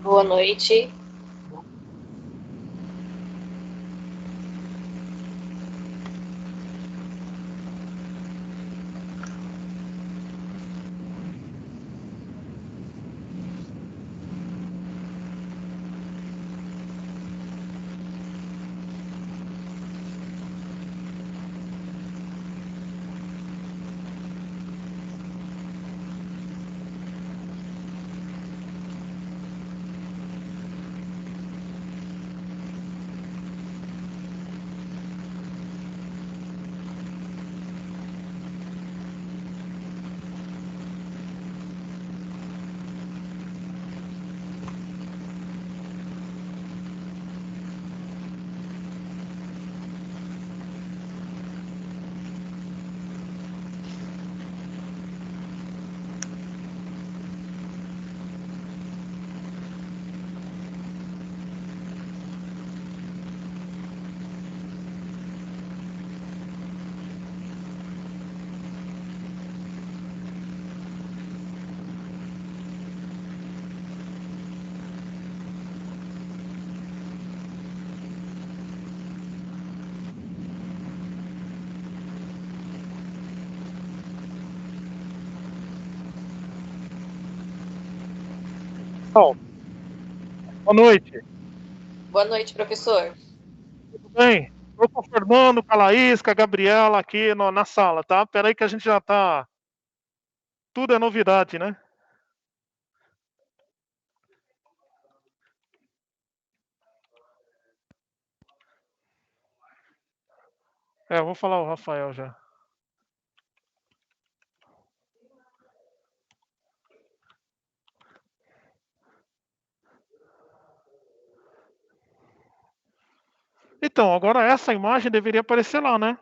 Boa noite. Bom, boa noite, Boa noite, professor. tudo bem? Estou com o Fernando, com a Laís, com a Gabriela aqui na sala, tá? Espera aí que a gente já tá. Tudo é novidade, né? Eu vou falar o Rafael já. Então, agora essa imagem deveria aparecer lá, né?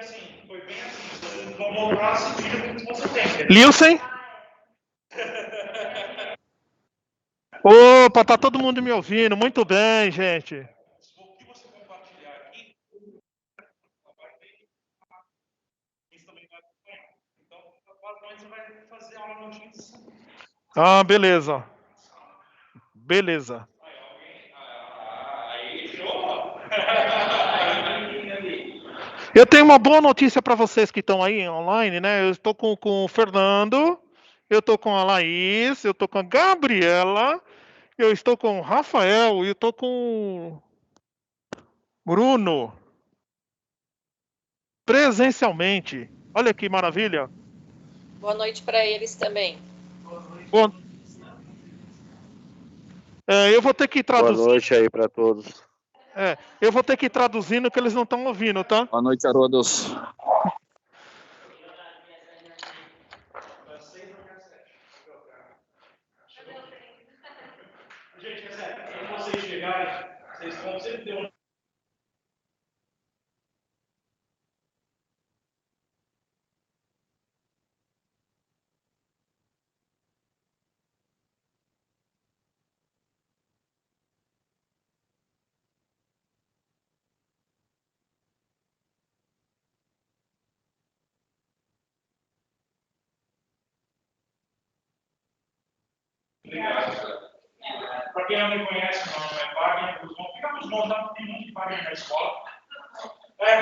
Assim, foi bem assim. Vão voltar a sentir o que você tem. Lilsen? Opa, tá todo mundo me ouvindo. Muito bem, gente. O que você compartilhar aqui, vai ter isso também vai acompanhar. Então, você vai fazer aula no Teams. Ah, beleza. Beleza. Eu tenho uma boa notícia para vocês que estão aí online, né? Eu estou com o Fernando, eu estou com a Laís, eu estou com a Gabriela, eu estou com o Rafael e eu estou com o Bruno. Presencialmente. Olha que maravilha. Boa noite para eles também. Boa... eu vou ter que traduzir. Boa noite aí para todos. Eu vou ter que ir traduzindo que eles não estão ouvindo, tá? Boa noite a todos. Gente, é sério, quando vocês chegarem, vocês vão sempre ter um... Para quem não me conhece, meu nome é Wagner Guzmão. Fica nos nomes, não tem muito Wagner na escola. Tem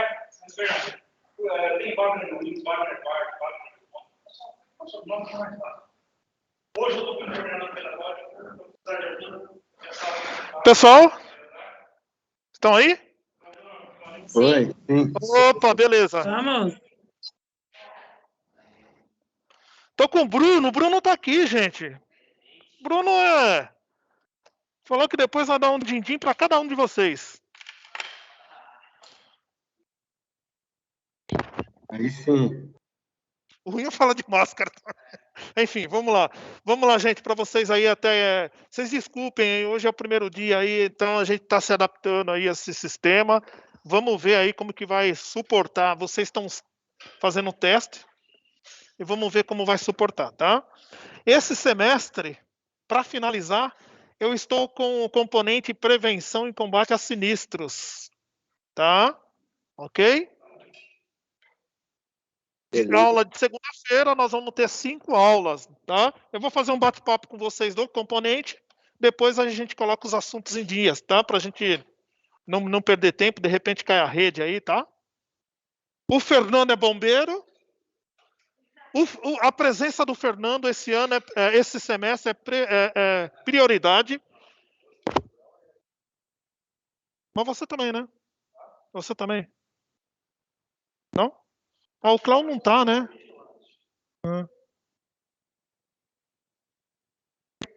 Wagner no Wings, Wagner Park, Wagner Guzmão. Só nome que é mais fácil. Hoje eu estou com o coordenador pedagógico, pessoal, estão aí? Oi. Sim. Opa, beleza. Vamos. Tô com o Bruno tá aqui, gente. Bruno falou que depois vai dar um din-din para cada um de vocês. Aí sim. O ruim é falar de máscara. Enfim, vamos lá. Vamos lá, gente, para vocês aí até... Vocês desculpem, hoje é o primeiro dia aí, então a gente está se adaptando aí a esse sistema. Vamos ver aí como que vai suportar. Vocês estão fazendo o teste e vamos ver como vai suportar, tá? Esse semestre, para finalizar, eu estou com o componente prevenção e combate a sinistros, tá? Ok? Aula de segunda-feira, nós vamos ter 5 aulas, tá? Eu vou fazer um bate-papo com vocês do componente, depois a gente coloca os assuntos em dias, tá? Pra gente não perder tempo, de repente cai a rede aí, tá? O Fernando é bombeiro. A presença do Fernando esse ano, esse semestre é prioridade. Mas você também, né? Você também. Não? Ah, o Cláudio não tá, né?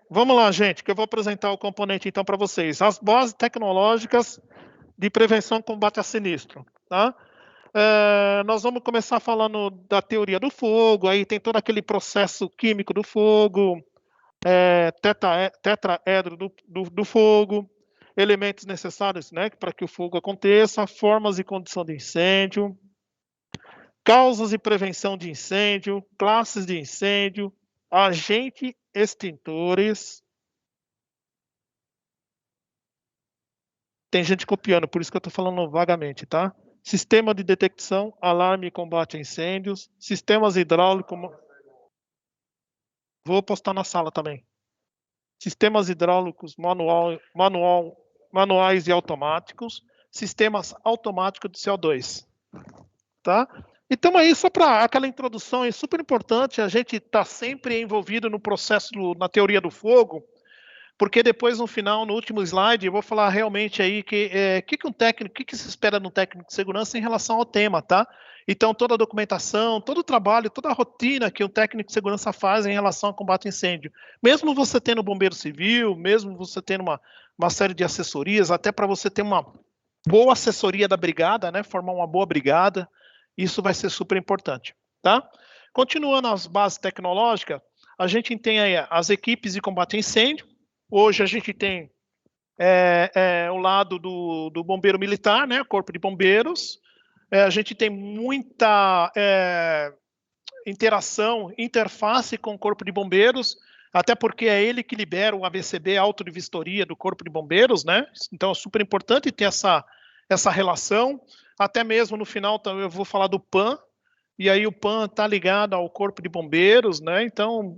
Vamos lá, gente, que eu vou apresentar o componente então para vocês. As bases tecnológicas de prevenção e combate a sinistro, tá? Nós vamos começar falando da teoria do fogo, aí tem todo aquele processo químico do fogo, tetraedro do fogo, elementos necessários, né, para que o fogo aconteça, formas e condição de incêndio, causas e prevenção de incêndio, classes de incêndio, agentes extintores. Tem gente copiando, por isso que eu estou falando vagamente, tá? Sistema de detecção, alarme e combate a incêndios, sistemas hidráulicos. Vou postar na sala também. Sistemas hidráulicos manuais e automáticos, sistemas automáticos de CO2, tá? Então aí, só para aquela introdução, é super importante a gente estar sempre envolvido no processo, na teoria do fogo, porque depois, no final, no último slide, eu vou falar realmente aí que se espera no técnico de segurança em relação ao tema, tá? Então, toda a documentação, todo o trabalho, toda a rotina que o técnico de segurança faz em relação ao combate a incêndio. Mesmo você tendo bombeiro civil, mesmo você tendo uma série de assessorias, até para você ter uma boa assessoria da brigada, né? Formar uma boa brigada, isso vai ser super importante, tá? Continuando as bases tecnológicas, a gente tem aí as equipes de combate a incêndio. Hoje a gente tem o lado do bombeiro militar, né, corpo de bombeiros, a gente tem muita interação, interface com o Corpo de Bombeiros, até porque é ele que libera o ABCB, auto de vistoria do Corpo de Bombeiros, né? Então é super importante ter essa relação. Até mesmo no final eu vou falar do PAN, e aí o PAN está ligado ao Corpo de Bombeiros, né? Então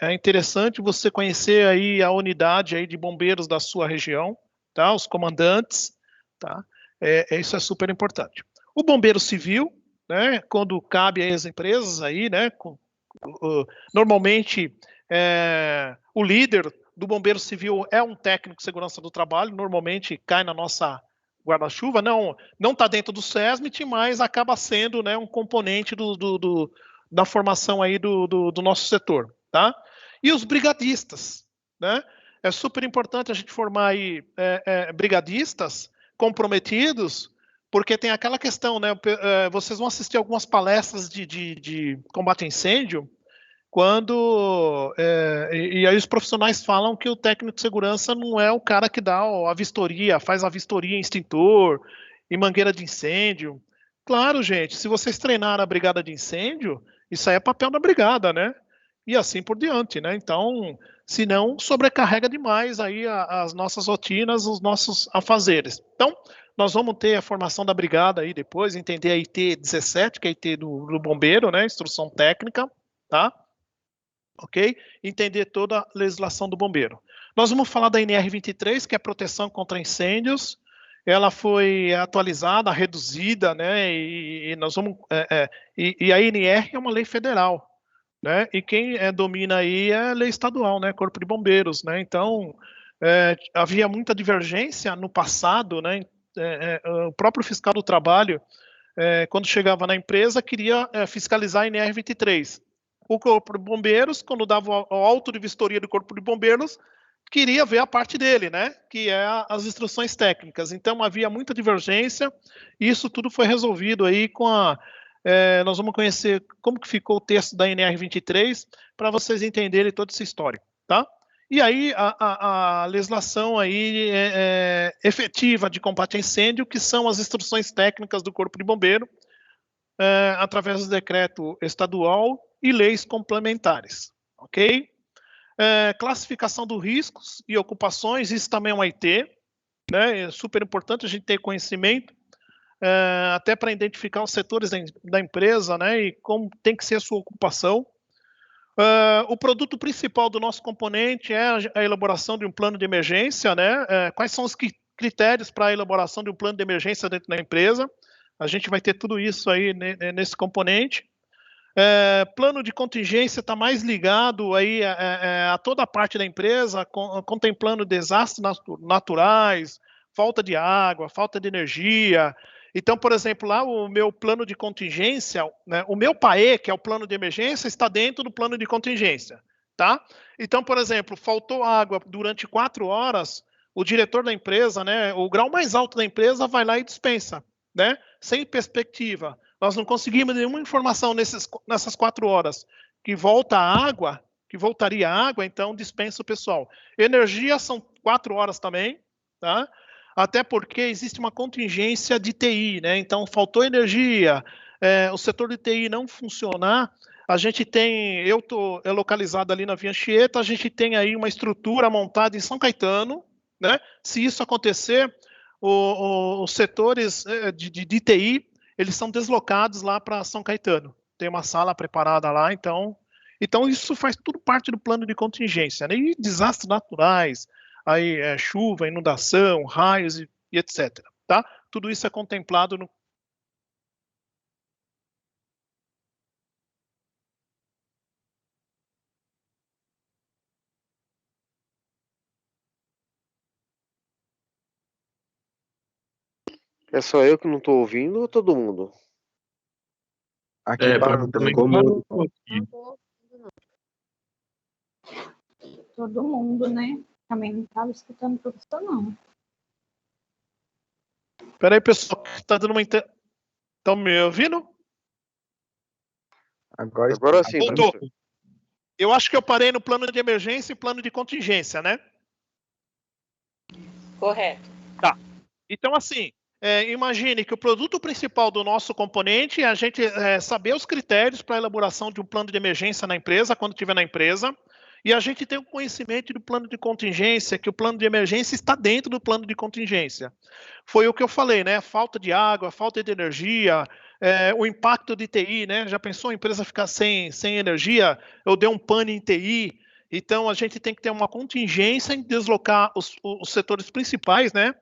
é interessante você conhecer aí a unidade aí de bombeiros da sua região, tá? Os comandantes, tá? Isso é super importante. O bombeiro civil, né? Quando cabe às empresas aí, né? Normalmente o líder do bombeiro civil é um técnico de segurança do trabalho, normalmente cai na nossa guarda-chuva, não está dentro do SESMIT, mas acaba sendo, né, um componente da formação aí do nosso setor, tá? E os brigadistas, né? É super importante a gente formar aí brigadistas comprometidos, porque tem aquela questão, né? Vocês vão assistir algumas palestras de combate a incêndio, e aí os profissionais falam que o técnico de segurança não é o cara que dá a vistoria, faz a vistoria em extintor, em mangueira de incêndio. Claro, gente, se vocês treinaram a brigada de incêndio, isso aí é papel da brigada, né? E assim por diante, né? Então, se não, sobrecarrega demais aí as nossas rotinas, os nossos afazeres. Então, nós vamos ter a formação da brigada aí depois, entender a IT 17, que é a IT do bombeiro, né? Instrução técnica, tá? Ok? Entender toda a legislação do bombeiro. Nós vamos falar da NR 23, que é a proteção contra incêndios. Ela foi atualizada, reduzida, né? E nós vamos. E a NR é uma lei federal, né? E quem domina aí é a lei estadual, né? Corpo de Bombeiros, né? Então havia muita divergência no passado, né? O próprio fiscal do trabalho, quando chegava na empresa, queria fiscalizar a NR 23. O Corpo de Bombeiros, quando dava o auto de vistoria do Corpo de Bombeiros, queria ver a parte dele, né? Que é as instruções técnicas. Então havia muita divergência, e isso tudo foi resolvido aí com nós vamos conhecer como que ficou o texto da NR 23, para vocês entenderem toda essa história, tá? E aí a legislação aí efetiva de combate a incêndio, que são as instruções técnicas do Corpo de Bombeiro, através do decreto estadual e leis complementares, ok? Classificação dos riscos e ocupações, isso também é um IT, né? É super importante a gente ter conhecimento, até para identificar os setores da empresa, né? E como tem que ser a sua ocupação. O produto principal do nosso componente é a elaboração de um plano de emergência, né? Quais são os critérios para a elaboração de um plano de emergência dentro da empresa? A gente vai ter tudo isso aí nesse componente. Plano de contingência está mais ligado aí a toda a parte da empresa, contemplando desastres naturais, falta de água, falta de energia. Então, por exemplo, lá o meu plano de contingência, né, o meu PAE, que é o plano de emergência, está dentro do plano de contingência, tá? Então, por exemplo, faltou água durante 4 horas, o diretor da empresa, né, o grau mais alto da empresa vai lá e dispensa, né, sem perspectiva. Nós não conseguimos nenhuma informação nessas 4 horas que voltaria água, então dispensa o pessoal. Energia são 4 horas também, tá? Até porque existe uma contingência de TI, né? Então faltou energia, o setor de TI não funcionar. A gente tem, eu estou localizado ali na Via Anchieta, a gente tem aí uma estrutura montada em São Caetano, né? Se isso acontecer, os setores de TI, eles são deslocados lá para São Caetano. Tem uma sala preparada lá, então isso faz tudo parte do plano de contingência, né? E desastres naturais, aí chuva, inundação, raios e etc. Tá? Tudo isso é contemplado no. É só eu que não tô ouvindo ou todo mundo? Aqui para para mim também ficou muito. Todo mundo, né? Também não estava escutando o professor, não. Espera aí, pessoal, está dando uma. Estão me ouvindo? Agora sim, Voltou. professor. Eu acho que eu parei no plano de emergência e plano de contingência, né? Correto. Tá. Então, assim, imagine que o produto principal do nosso componente é a gente saber os critérios para a elaboração de um plano de emergência na empresa, quando estiver na empresa, e a gente tem o conhecimento do plano de contingência, que o plano de emergência está dentro do plano de contingência. Foi o que eu falei, né? Falta de água, falta de energia, o impacto de TI, né? Já pensou a empresa ficar sem energia? Eu dei um pane em TI. Então, a gente tem que ter uma contingência em deslocar os setores principais, né?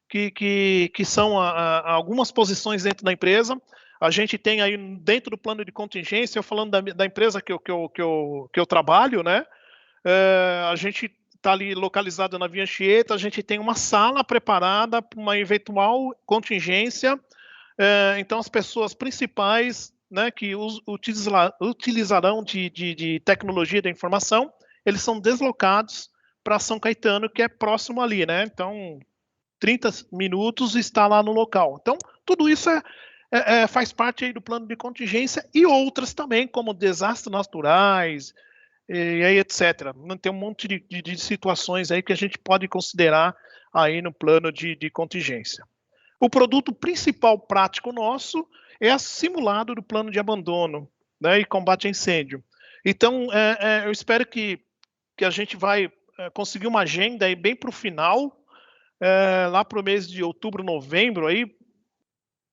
Que são algumas posições dentro da empresa. A gente tem aí dentro do plano de contingência, eu falando da empresa que eu trabalho, né? A gente está ali localizado na Via Anchieta, a gente tem uma sala preparada para uma eventual contingência. Então, as pessoas principais, né, que utilizarão de tecnologia da informação, eles são deslocados para São Caetano, que é próximo ali, né? Então, 30 minutos está lá no local. Então, tudo isso faz parte aí do plano de contingência e outras também, como desastres naturais, e aí, etc. Tem um monte de situações aí que a gente pode considerar aí no plano de contingência. O produto principal prático nosso é o simulado do plano de abandono, né, e combate a incêndio. Então, eu espero que a gente vai conseguir uma agenda aí bem para o final, lá para o mês de outubro, novembro, aí,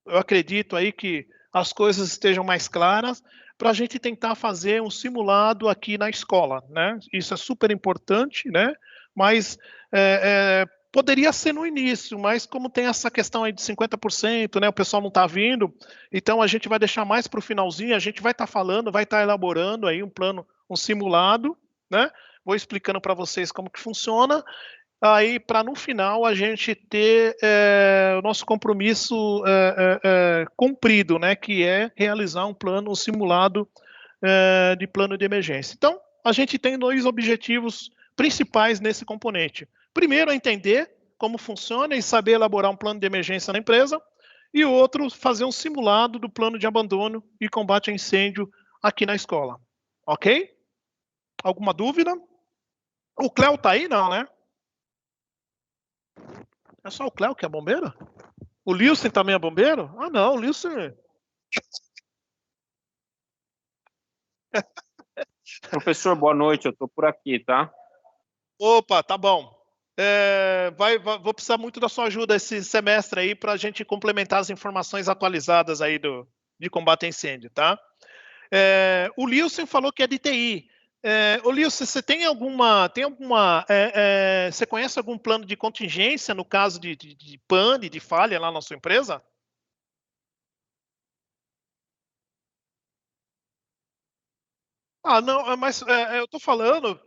eu acredito aí que as coisas estejam mais claras para a gente tentar fazer um simulado aqui na escola, né? Isso é super importante, né? Mas poderia ser no início, mas como tem essa questão aí de 50%, né? O pessoal não está vindo, então a gente vai deixar mais para o finalzinho, a gente vai estar falando, vai estar elaborando aí um plano, um simulado, né? Vou explicando para vocês como que funciona, aí para no final a gente ter o nosso compromisso cumprido, né, que é realizar um plano, um simulado de plano de emergência. Então, a gente tem 2 objetivos principais nesse componente. Primeiro, é entender como funciona e saber elaborar um plano de emergência na empresa, e o outro, fazer um simulado do plano de abandono e combate a incêndio aqui na escola. Ok? Alguma dúvida? O Cléo tá aí, não, né? É só o Cléo que é bombeiro? O Lilson também é bombeiro? Ah, não, o Lilson. Professor, boa noite, eu estou por aqui, tá? Opa, tá bom. Vou precisar muito da sua ajuda esse semestre aí para a gente complementar as informações atualizadas aí de combate a incêndio, tá? O Lilson falou que é de TI. Ô Lilson, você tem você conhece algum plano de contingência no caso de pane, de falha lá na sua empresa? Ah, não, mas eu estou falando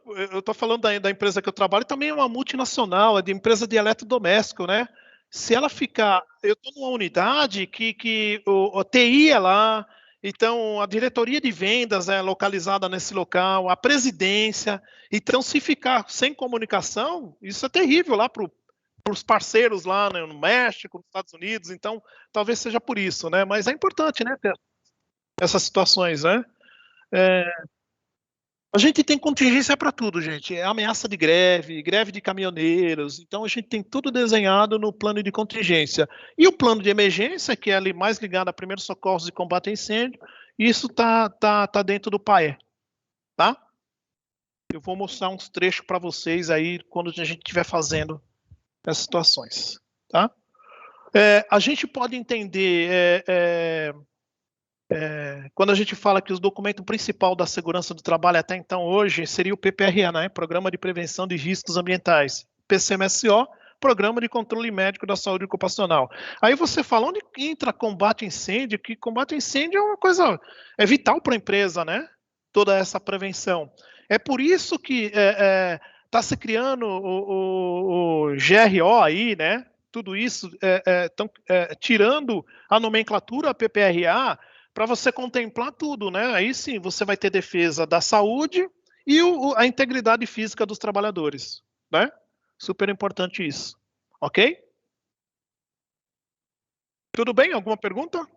da empresa que eu trabalho, também é uma multinacional, é de empresa de eletrodoméstico, né? Se ela ficar, eu estou numa unidade que o TI é lá, então a diretoria de vendas é localizada nesse local, a presidência, então se ficar sem comunicação, isso é terrível lá para os parceiros lá, né, no México, nos Estados Unidos, então talvez seja por isso, né? Mas é importante, né, ter essas situações, né? É, a gente tem contingência para tudo, gente. É ameaça de greve, greve de caminhoneiros. Então a gente tem tudo desenhado no plano de contingência. E o plano de emergência, que é ali mais ligado a primeiros socorros e combate a incêndio, isso tá dentro do PAE, tá? Eu vou mostrar uns trechos para vocês aí quando a gente estiver fazendo essas situações, tá? A gente pode entender quando a gente fala que o documento principal da segurança do trabalho até então hoje seria o PPRA, né? Programa de Prevenção de Riscos Ambientais. PCMSO, Programa de Controle Médico da Saúde Ocupacional. Aí você fala, onde entra combate a incêndio? Que combate a incêndio é uma coisa, é vital para a empresa, né? Toda essa prevenção. É por isso que está se criando o GRO aí, né? Tudo isso, estão tirando a nomenclatura PPRA, para você contemplar tudo, né? Aí sim você vai ter defesa da saúde e a integridade física dos trabalhadores, né? Super importante isso, ok? Tudo bem? Alguma pergunta?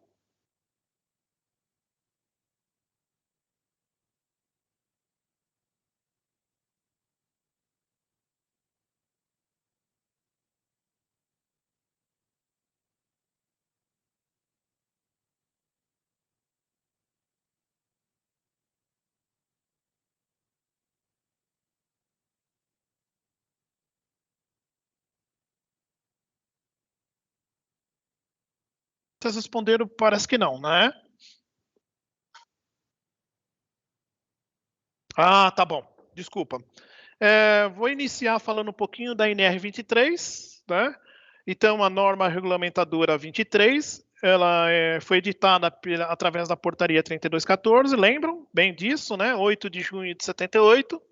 Vocês responderam, parece que não, né? Ah, tá bom. Desculpa. Vou iniciar falando um pouquinho da NR 23, né? Então, a norma regulamentadora 23, ela foi editada através da portaria 3214, lembram bem disso, né? 8 de junho de 78.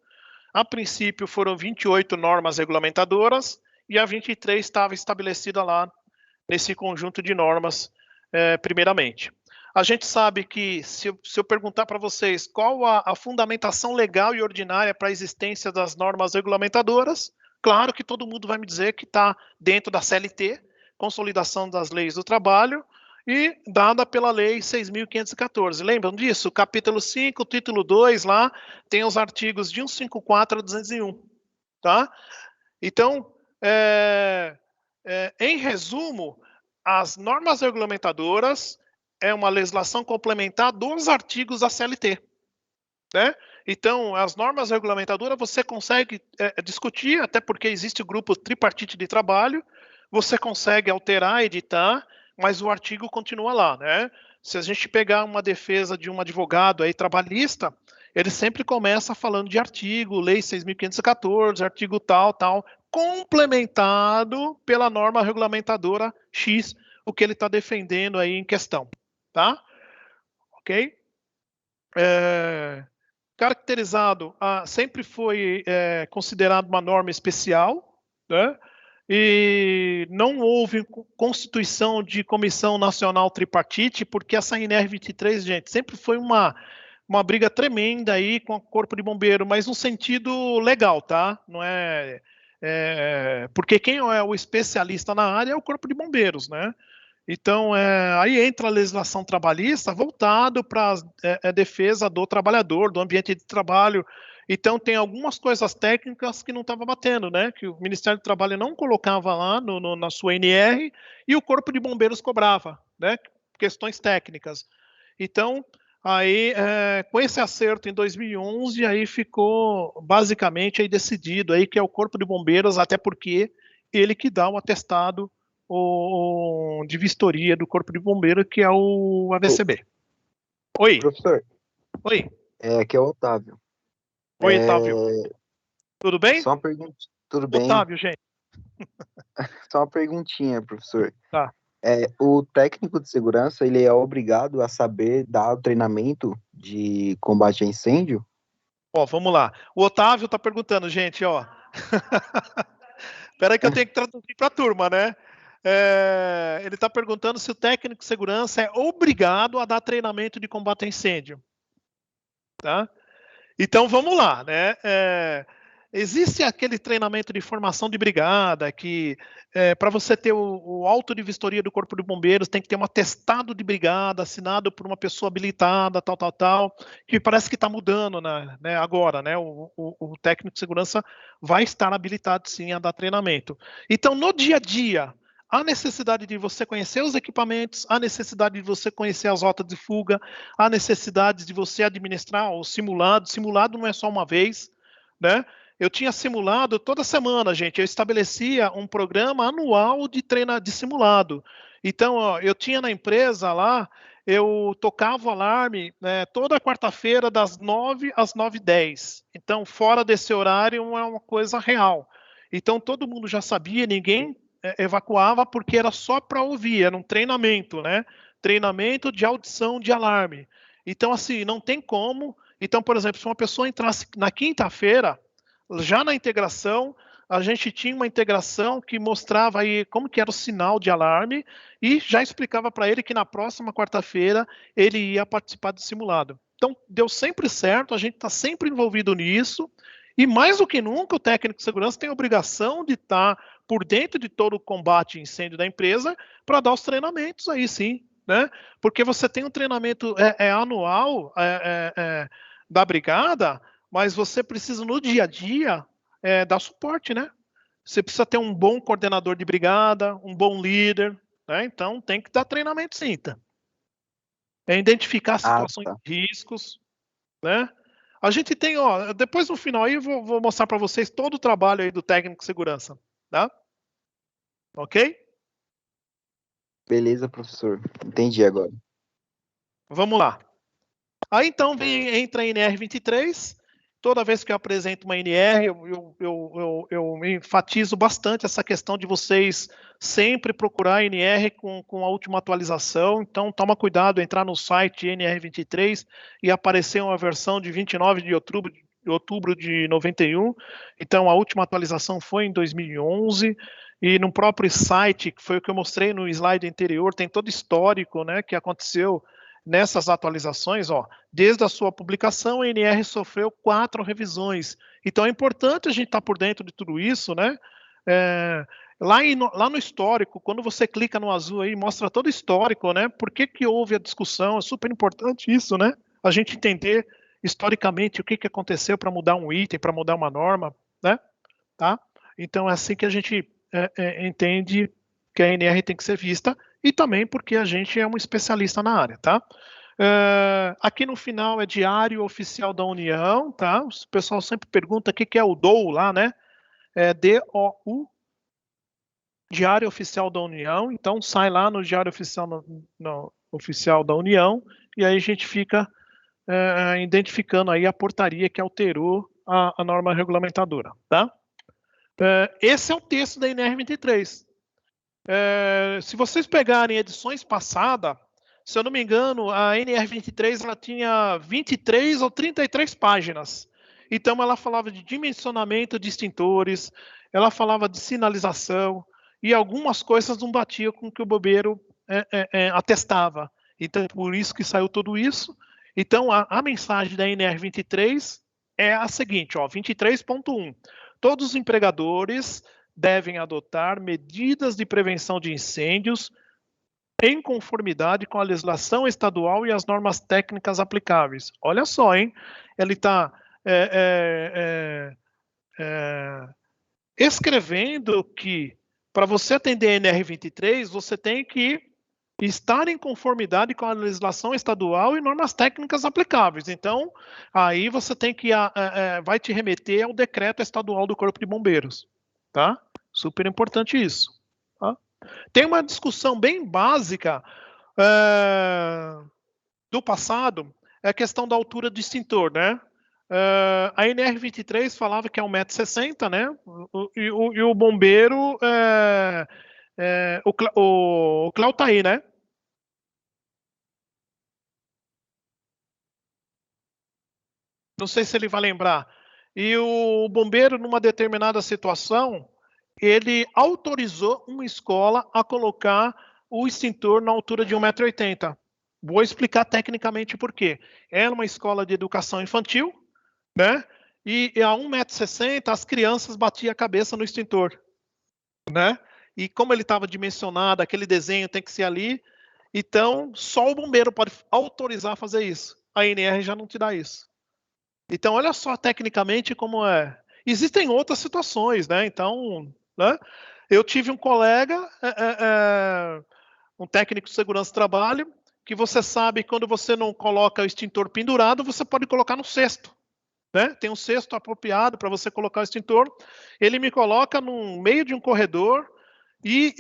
A princípio foram 28 normas regulamentadoras e a 23 estava estabelecida lá nesse conjunto de normas, primeiramente. A gente sabe que, se eu perguntar para vocês qual a fundamentação legal e ordinária para a existência das normas regulamentadoras, claro que todo mundo vai me dizer que está dentro da CLT, Consolidação das Leis do Trabalho, e dada pela Lei 6.514. Lembram disso? Capítulo 5, título 2, lá tem os artigos de 154 a 201. Tá? Então, em resumo, as normas regulamentadoras é uma legislação complementar dos artigos da CLT. Né? Então, as normas regulamentadoras você consegue discutir, até porque existe o grupo tripartite de trabalho, você consegue alterar, editar, mas o artigo continua lá. Né? Se a gente pegar uma defesa de um advogado aí trabalhista, ele sempre começa falando de artigo, Lei 6.514, artigo tal, complementado pela norma regulamentadora X, o que ele está defendendo aí em questão. Tá? Ok? Caracterizado, sempre foi considerado uma norma especial, né? E não houve constituição de Comissão Nacional Tripartite, porque essa NR 23, gente, sempre foi uma briga tremenda aí com o Corpo de Bombeiro, mas no sentido legal, tá? Não porque quem é o especialista na área é o Corpo de Bombeiros, né? Então, aí entra a legislação trabalhista voltado para a defesa do trabalhador, do ambiente de trabalho. Então, tem algumas coisas técnicas que não estavam batendo, né? Que o Ministério do Trabalho não colocava lá na sua NR e o Corpo de Bombeiros cobrava, né? Questões técnicas. Então, aí, com esse acerto em 2011, aí ficou basicamente aí decidido aí que é o Corpo de Bombeiros, até porque ele que dá o atestado de vistoria do Corpo de Bombeiro, que é o AVCB. Oi. Professor. Oi. Aqui é o Otávio. Oi, Otávio. Tudo bem? Só uma pergunta. Tudo bem? Otávio, gente. Só uma perguntinha, professor. Tá. O técnico de segurança, ele é obrigado a saber dar o treinamento de combate a incêndio? Vamos lá. O Otávio está perguntando, gente, Espera aí que eu tenho que traduzir para a turma, né? Ele está perguntando se o técnico de segurança é obrigado a dar treinamento de combate a incêndio. Tá? Então, vamos lá, né? Existe aquele treinamento de formação de brigada que, para você ter o auto de vistoria do Corpo de Bombeiros, tem que ter um atestado de brigada assinado por uma pessoa habilitada, tal, que parece que está mudando, né, agora, né? O técnico de segurança vai estar habilitado, sim, a dar treinamento. Então, no dia a dia, há necessidade de você conhecer os equipamentos, há necessidade de você conhecer as rotas de fuga, há necessidade de você administrar o simulado. Simulado não é só uma vez, né? Eu tinha simulado toda semana, gente. Eu estabelecia um programa anual de de simulado. Então, eu tinha na empresa lá, eu tocava o alarme, né, toda quarta-feira das 9 às 9h10. Então, fora desse horário, é uma coisa real. Então, todo mundo já sabia, ninguém evacuava porque era só para ouvir, era um treinamento, né? Treinamento de audição de alarme. Então, assim, não tem como. Então, por exemplo, se uma pessoa entrasse na quinta-feira, já na integração, a gente tinha uma integração que mostrava aí como que era o sinal de alarme e já explicava para ele que na próxima quarta-feira ele ia participar do simulado. Então, deu sempre certo, a gente está sempre envolvido nisso, e mais do que nunca o técnico de segurança tem a obrigação de estar por dentro de todo o combate a incêndio da empresa para dar os treinamentos aí sim, né? Porque você tem um treinamento anual da brigada, mas você precisa, no dia a dia, dar suporte, né? Você precisa ter um bom coordenador de brigada, um bom líder, né? Então, tem que dar treinamento sim, tá? Identificar situações de riscos, né? A gente tem, depois no final aí, eu vou mostrar para vocês todo o trabalho aí do técnico de segurança, tá? Ok? Beleza, professor. Entendi agora. Vamos lá. Aí então entra a NR23. Toda vez que eu apresento uma NR, eu enfatizo bastante essa questão de vocês sempre procurar a NR com a última atualização. Então, toma cuidado, entrar no site NR23 e aparecer uma versão de 29 de outubro de 91. Então, a última atualização foi em 2011. E no próprio site, que foi o que eu mostrei no slide anterior, tem todo histórico, né, que aconteceu nessas atualizações, ó, desde a sua publicação, a NR sofreu 4 revisões. Então é importante a gente estar por dentro de tudo isso, né? Lá no histórico, quando você clica no azul aí, mostra todo o histórico, né? Por que houve a discussão? É super importante isso, né? A gente entender historicamente o que aconteceu para mudar um item, para mudar uma norma, né? Tá? Então é assim que a gente entende que a NR tem que ser vista, e também porque a gente é um especialista na área, tá? Aqui no final é Diário Oficial da União, tá? O pessoal sempre pergunta o que é o DOU lá, né? É DOU, Diário Oficial da União. Então sai lá no Diário Oficial da União, e aí a gente fica identificando aí a portaria que alterou a norma regulamentadora, tá? Esse é o texto da NR23. Se vocês pegarem edições passadas, se eu não me engano, a NR23 ela tinha 23 ou 33 páginas. Então ela falava de dimensionamento de extintores, ela falava de sinalização, e algumas coisas não batiam com o que o bombeiro atestava. Então por isso que saiu tudo isso. Então a mensagem da NR23 é a seguinte, ó, 23.1. Todos os empregadores devem adotar medidas de prevenção de incêndios em conformidade com a legislação estadual e as normas técnicas aplicáveis. Olha só, hein? Ele está escrevendo que para você atender a NR23, você tem que estar em conformidade com a legislação estadual e normas técnicas aplicáveis. Então, aí você tem que vai te remeter ao decreto estadual do Corpo de Bombeiros, tá? Super importante isso. Tá? Tem uma discussão bem básica do passado, é a questão da altura do extintor, né? A NR23 falava que é 1,60 m, né? E o bombeiro, o Cléo tá aí, né? Não sei se ele vai lembrar. E o bombeiro, numa determinada situação, ele autorizou uma escola a colocar o extintor na altura de 1,80 m. Vou explicar tecnicamente por quê. Era uma escola de educação infantil, né? E a 1,60 m as crianças batiam a cabeça no extintor, né? E como ele estava dimensionado, aquele desenho tem que ser ali, então só o bombeiro pode autorizar a fazer isso. A NR já não te dá isso. Então, olha só tecnicamente como é. Existem outras situações, né? Então, né? Eu tive um colega, um técnico de segurança do trabalho, que você sabe que quando você não coloca o extintor pendurado, você pode colocar no cesto. Né? Tem um cesto apropriado para você colocar o extintor. Ele me coloca no meio de um corredor e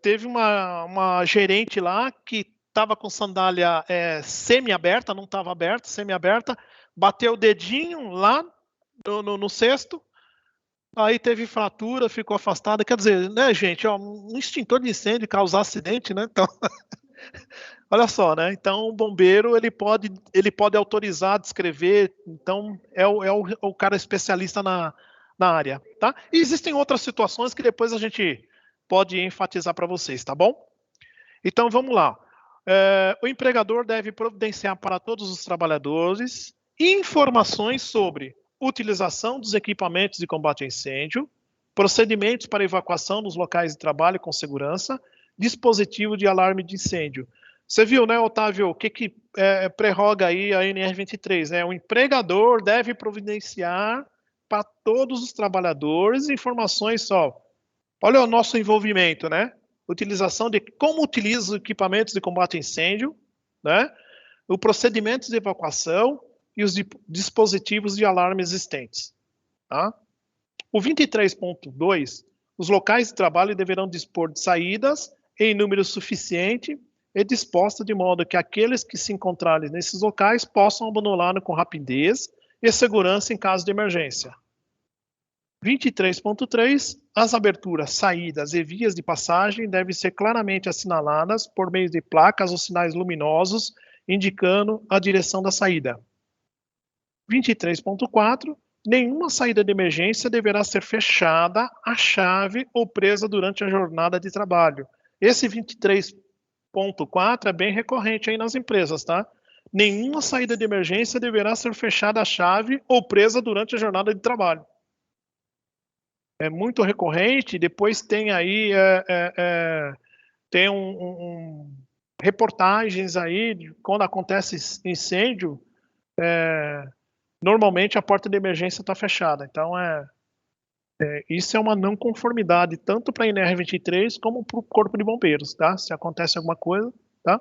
teve uma gerente lá que estava com sandália semi-aberta, não estava aberta, semi-aberta, bateu o dedinho lá no cesto, aí teve fratura, ficou afastada. Quer dizer, né, gente, ó, um extintor de incêndio causar acidente, né? Então, olha só, né? Então, o bombeiro ele pode autorizar, descrever. Então, é o cara especialista na área, tá? E existem outras situações que depois a gente pode enfatizar para vocês, tá bom? Então, vamos lá. O empregador deve providenciar para todos os trabalhadores informações sobre utilização dos equipamentos de combate a incêndio, procedimentos para evacuação nos locais de trabalho com segurança, dispositivo de alarme de incêndio. Você viu, né, Otávio, o que prerroga aí a NR23, né? O empregador deve providenciar para todos os trabalhadores informações só. Olha o nosso envolvimento, né? Utilização de como utiliza os equipamentos de combate a incêndio, né? O procedimento de evacuação e os dispositivos de alarme existentes. Tá? O 23.2, os locais de trabalho deverão dispor de saídas em número suficiente e disposta de modo que aqueles que se encontrarem nesses locais possam abandoná-lo com rapidez e segurança em caso de emergência. 23.3. As aberturas, saídas e vias de passagem devem ser claramente assinaladas por meio de placas ou sinais luminosos indicando a direção da saída. 23.4. Nenhuma saída de emergência deverá ser fechada à chave ou presa durante a jornada de trabalho. Esse 23.4 é bem recorrente aí nas empresas, tá? Nenhuma saída de emergência deverá ser fechada à chave ou presa durante a jornada de trabalho. É muito recorrente. Depois tem aí tem reportagens aí de quando acontece incêndio, normalmente a porta de emergência está fechada. Então isso é uma não conformidade tanto para a NR23 como para o Corpo de Bombeiros, tá? Se acontece alguma coisa, tá?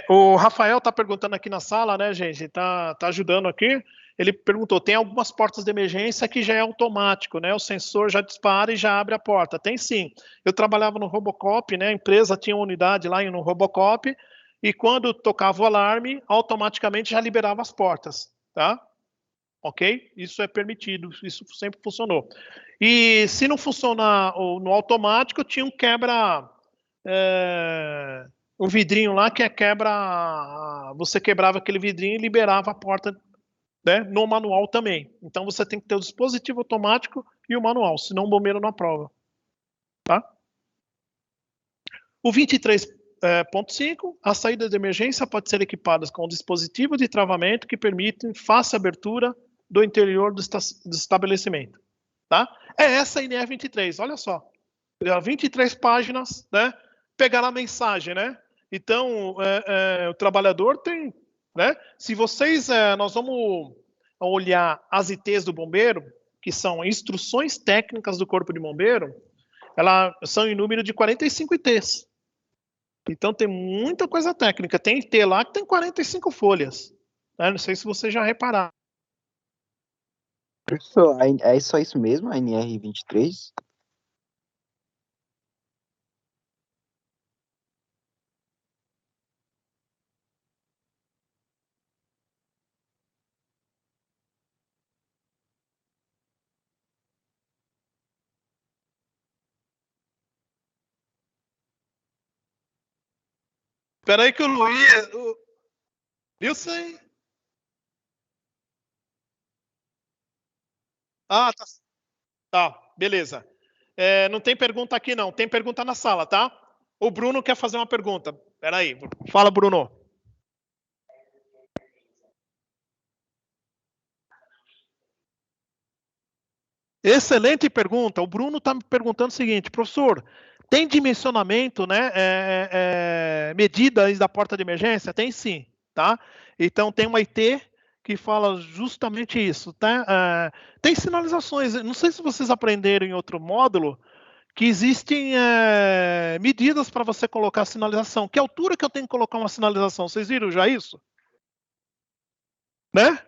O Rafael está perguntando aqui na sala, né, gente? Tá ajudando aqui. Ele perguntou: tem algumas portas de emergência que já é automático, né? O sensor já dispara e já abre a porta. Tem sim. Eu trabalhava no Robocop, né? A empresa tinha uma unidade lá no Robocop e quando tocava o alarme, automaticamente já liberava as portas, tá? Ok? Isso é permitido, isso sempre funcionou. E se não funcionar no automático, tinha um quebra... um vidrinho lá que você quebrava aquele vidrinho e liberava a porta, né, no manual também. Então você tem que ter o dispositivo automático e o manual, senão o bombeiro não aprova. Tá? O 23.5, a saída de emergência pode ser equipada com um dispositivo de travamento que permite fácil abertura do interior do estabelecimento. Tá? É essa a NR 23, olha só. 23 páginas, né? Pegar a mensagem, né? Então, o trabalhador tem, né? Se vocês, nós vamos olhar as ITs do bombeiro, que são instruções técnicas do Corpo de Bombeiro, elas são em número de 45 ITs. Então, tem muita coisa técnica. Tem IT lá que tem 45 folhas. Né? Não sei se vocês já repararam. Professor, é só isso mesmo, a NR 23? Espera aí que o Luiz... Wilson... Ah, tá, beleza. Não tem pergunta aqui, não. Tem pergunta na sala, tá? O Bruno quer fazer uma pergunta. Espera aí. Fala, Bruno. Excelente pergunta. O Bruno está me perguntando o seguinte: professor, tem dimensionamento, né? Medidas da porta de emergência? Tem sim, tá? Então tem uma IT que fala justamente isso, tá? Tem sinalizações. Não sei se vocês aprenderam em outro módulo que existem medidas para você colocar a sinalização. Que altura que eu tenho que colocar uma sinalização? Vocês viram já isso? Né?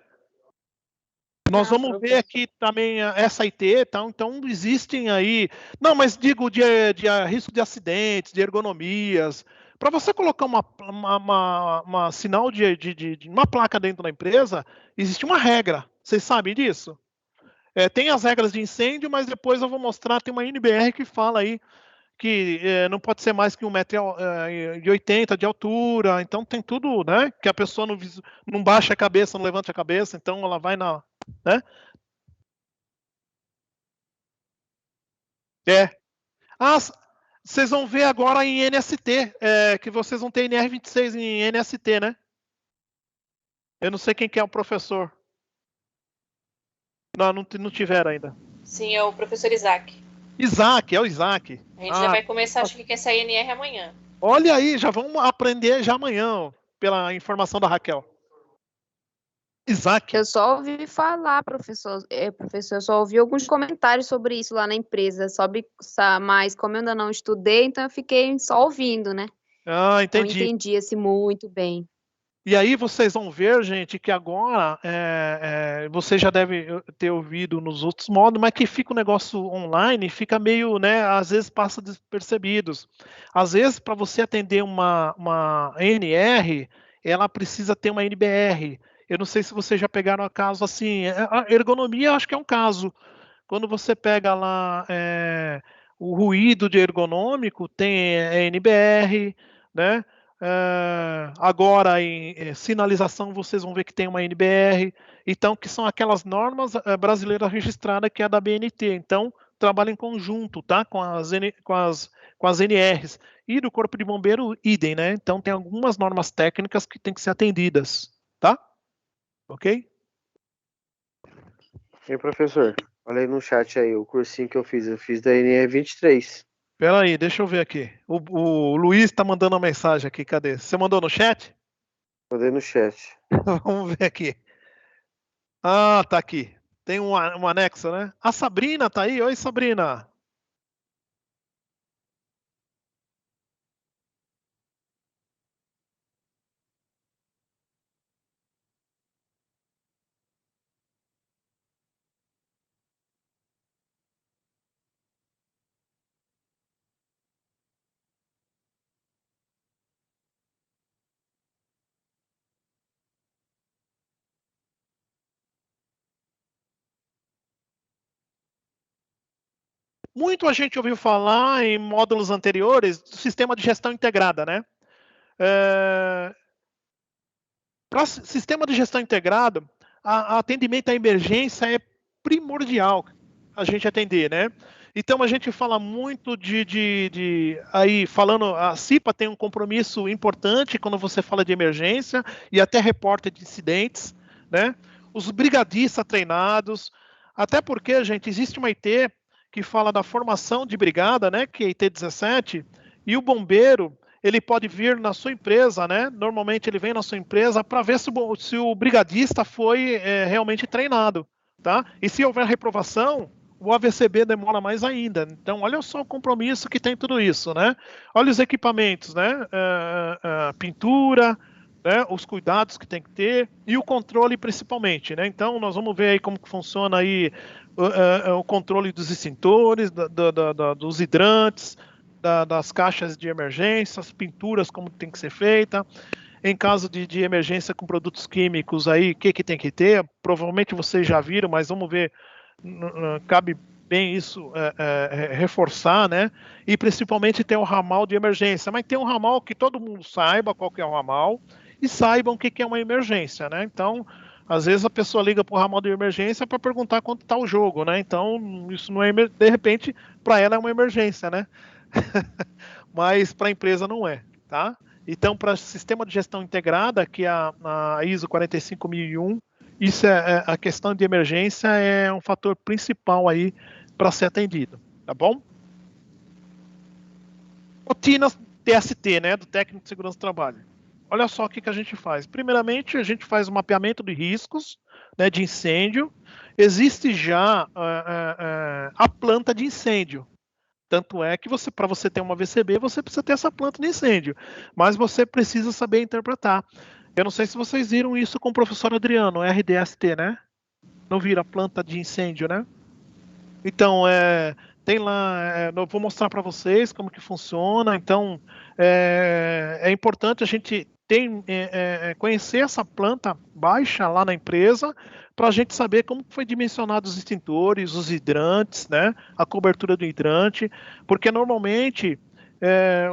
Nós vamos ver aqui também essa IT, tá? Então existem aí... Não, mas digo de risco de acidentes, de ergonomias. Para você colocar uma sinal de uma placa dentro da empresa, existe uma regra. Vocês sabem disso? Tem as regras de incêndio, mas depois eu vou mostrar, tem uma NBR que fala aí que não pode ser mais que 1,80 m de altura. Então tem tudo, né? Que a pessoa não baixa a cabeça, não levante a cabeça, então ela vai na... Né? Vocês vão ver agora em NST, que vocês vão ter NR 26 em NST, né? Eu não sei quem que é o professor. Não tiveram ainda. Sim, é o professor Isaac. Isaac, é o Isaac. A gente já vai começar, acho que com essa NR amanhã. Olha aí, já vamos aprender já amanhã, pela informação da Raquel. Isaac. Eu só ouvi falar, professor, eu só ouvi alguns comentários sobre isso lá na empresa, mas como eu ainda não estudei, então eu fiquei só ouvindo, né? Ah, entendi. Não entendi assim muito bem. E aí vocês vão ver, gente, que agora você já deve ter ouvido nos outros modos, mas que fica o negócio online, fica meio, né, às vezes passa despercebidos. Às vezes, para você atender uma NR, ela precisa ter uma NBR. Eu não sei se vocês já pegaram a caso assim. A ergonomia, acho que é um caso. Quando você pega lá o ruído de ergonômico, tem NBR, né? Agora em sinalização vocês vão ver que tem uma NBR, então que são aquelas normas brasileiras registradas que é da BNT. Então trabalha em conjunto, tá? Com as NRs e do Corpo de Bombeiro idem, né? Então tem algumas normas técnicas que tem que ser atendidas, tá? Ok? E professor, olha aí no chat aí o cursinho que eu fiz da NR23. Espera aí, deixa eu ver aqui. O Luiz está mandando uma mensagem aqui, cadê? Você mandou no chat? Mandei no chat. Vamos ver aqui. Ah, tá aqui. Tem um anexo, né? A Sabrina tá aí. Oi, Sabrina. Muito a gente ouviu falar em módulos anteriores do sistema de gestão integrada, né? Para sistema de gestão integrada, atendimento à emergência é primordial a gente atender, né? Então a gente fala muito aí falando, a CIPA tem um compromisso importante quando você fala de emergência e até repórter de incidentes, né? Os brigadistas treinados, até porque, gente, existe uma IT que fala da formação de brigada, né? Que é a IT 17, e o bombeiro ele pode vir na sua empresa, né? Normalmente ele vem na sua empresa para ver se o brigadista foi realmente treinado, tá? E se houver reprovação, o AVCB demora mais ainda. Então, olha só o compromisso que tem tudo isso, né? Olha os equipamentos, né? Pintura, né? Os cuidados que tem que ter e o controle principalmente, né? Então, nós vamos ver aí como que funciona aí o controle dos extintores, dos hidrantes, das caixas de emergência, as pinturas como tem que ser feita. Em caso de emergência com produtos químicos aí, o que tem que ter? Provavelmente vocês já viram, mas vamos ver, cabe bem isso reforçar, né? E principalmente ter um ramal de emergência, mas tem um ramal que todo mundo saiba qual que é o ramal e saibam o que é uma emergência, né? Então, às vezes a pessoa liga para o ramal de emergência para perguntar quanto está o jogo, né? Então, isso não é, de repente, para ela é uma emergência, né? Mas para a empresa não é, tá? Então, para sistema de gestão integrada, que é a ISO 45001, isso a questão de emergência é um fator principal aí para ser atendido, tá bom? Rotinas TST, né, do técnico de segurança do trabalho. Olha só o que a gente faz. Primeiramente, a gente faz um mapeamento de riscos, né, de incêndio. Existe já a planta de incêndio. Tanto é que para você ter uma VCB, você precisa ter essa planta de incêndio. Mas você precisa saber interpretar. Eu não sei se vocês viram isso com o professor Adriano, RDST, né? Não viram a planta de incêndio, né? Então, tem lá, eu vou mostrar para vocês como que funciona. Então, é importante a gente conhecer essa planta baixa lá na empresa para a gente saber como foi dimensionado os extintores, os hidrantes, né? A cobertura do hidrante, porque normalmente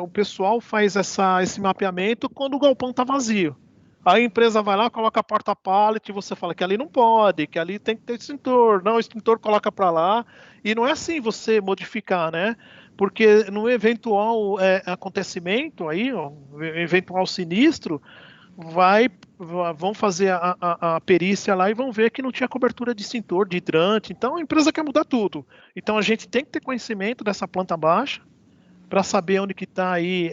o pessoal faz esse mapeamento quando o galpão está vazio. Aí a empresa vai lá, coloca a porta-pallet, você fala que ali não pode, que ali tem que ter extintor. Não, o extintor coloca para lá. E não é assim você modificar, né? Porque no eventual acontecimento aí, ó, eventual sinistro, vão fazer a perícia lá e vão ver que não tinha cobertura de extintor, de hidrante. Então a empresa quer mudar tudo. Então a gente tem que ter conhecimento dessa planta baixa para saber onde que está aí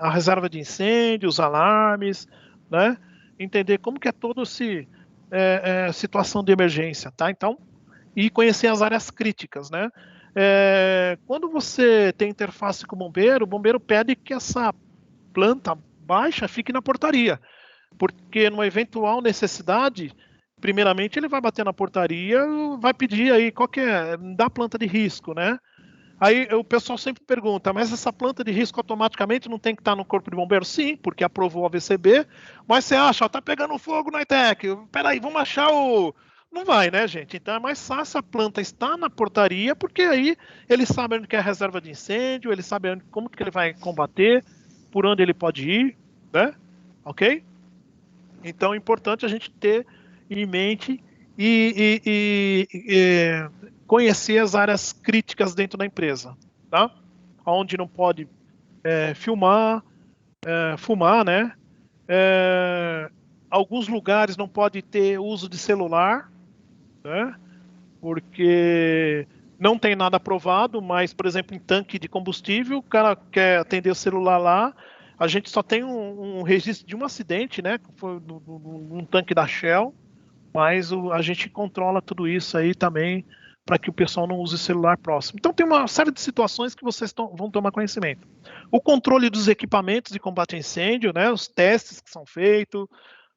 a reserva de incêndio, os alarmes, né? Entender como que é toda essa situação de emergência, tá? Então, e conhecer as áreas críticas, né? Quando você tem interface com o bombeiro pede que essa planta baixa fique na portaria. porque numa eventual necessidade, primeiramente ele vai bater na portaria, vai pedir aí qual que é, da planta de risco, né? Aí o pessoal sempre pergunta, mas essa planta de risco automaticamente não tem que estar no Corpo de Bombeiros? Sim, porque aprovou a VCB, mas você acha, ó, tá pegando fogo no ITEC, peraí, vamos achar o... Não vai, né, gente? Então é mais fácil a planta estar na portaria, porque aí ele sabe onde que é a reserva de incêndio, ele sabe como que ele vai combater, por onde ele pode ir, né? Ok? Então é importante a gente ter em mente e conhecer as áreas críticas dentro da empresa, tá? Onde não pode fumar, né? Alguns lugares não pode ter uso de celular, né? Porque não tem nada aprovado, mas, por exemplo, em tanque de combustível, o cara quer atender o celular lá, a gente só tem um registro de um acidente, né? Que foi num tanque da Shell, mas a gente controla tudo isso aí também para que o pessoal não use celular próximo. Então tem uma série de situações que vocês vão tomar conhecimento. O controle dos equipamentos de combate a incêndio, né? Os testes que são feitos,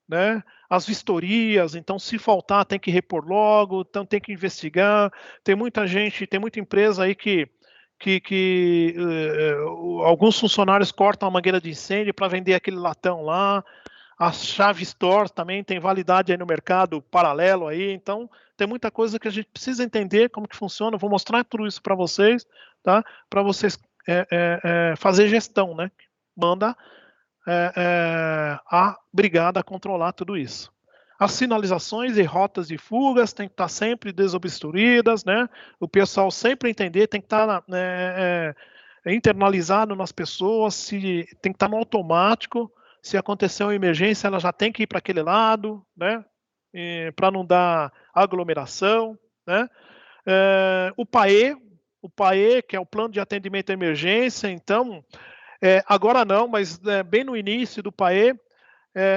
né? As vistorias, então se faltar tem que repor logo, então tem que investigar. Tem muita gente, tem muita empresa aí que alguns funcionários cortam a mangueira de incêndio para vender aquele latão lá. As chave store também tem validade aí no mercado paralelo aí, então tem muita coisa que a gente precisa entender como que funciona. Eu vou mostrar tudo isso para vocês, tá? Para vocês fazer gestão, né? Manda a brigada controlar tudo isso. As sinalizações e rotas de fugas têm que estar sempre desobstruídas, né? O pessoal sempre entender, tem que estar internalizado nas pessoas, tem que estar no automático. Se acontecer uma emergência, ela já tem que ir para aquele lado, né? Para não dar aglomeração, né? O PAE, que é o Plano de Atendimento à Emergência, então, agora não, mas bem no início do PAE,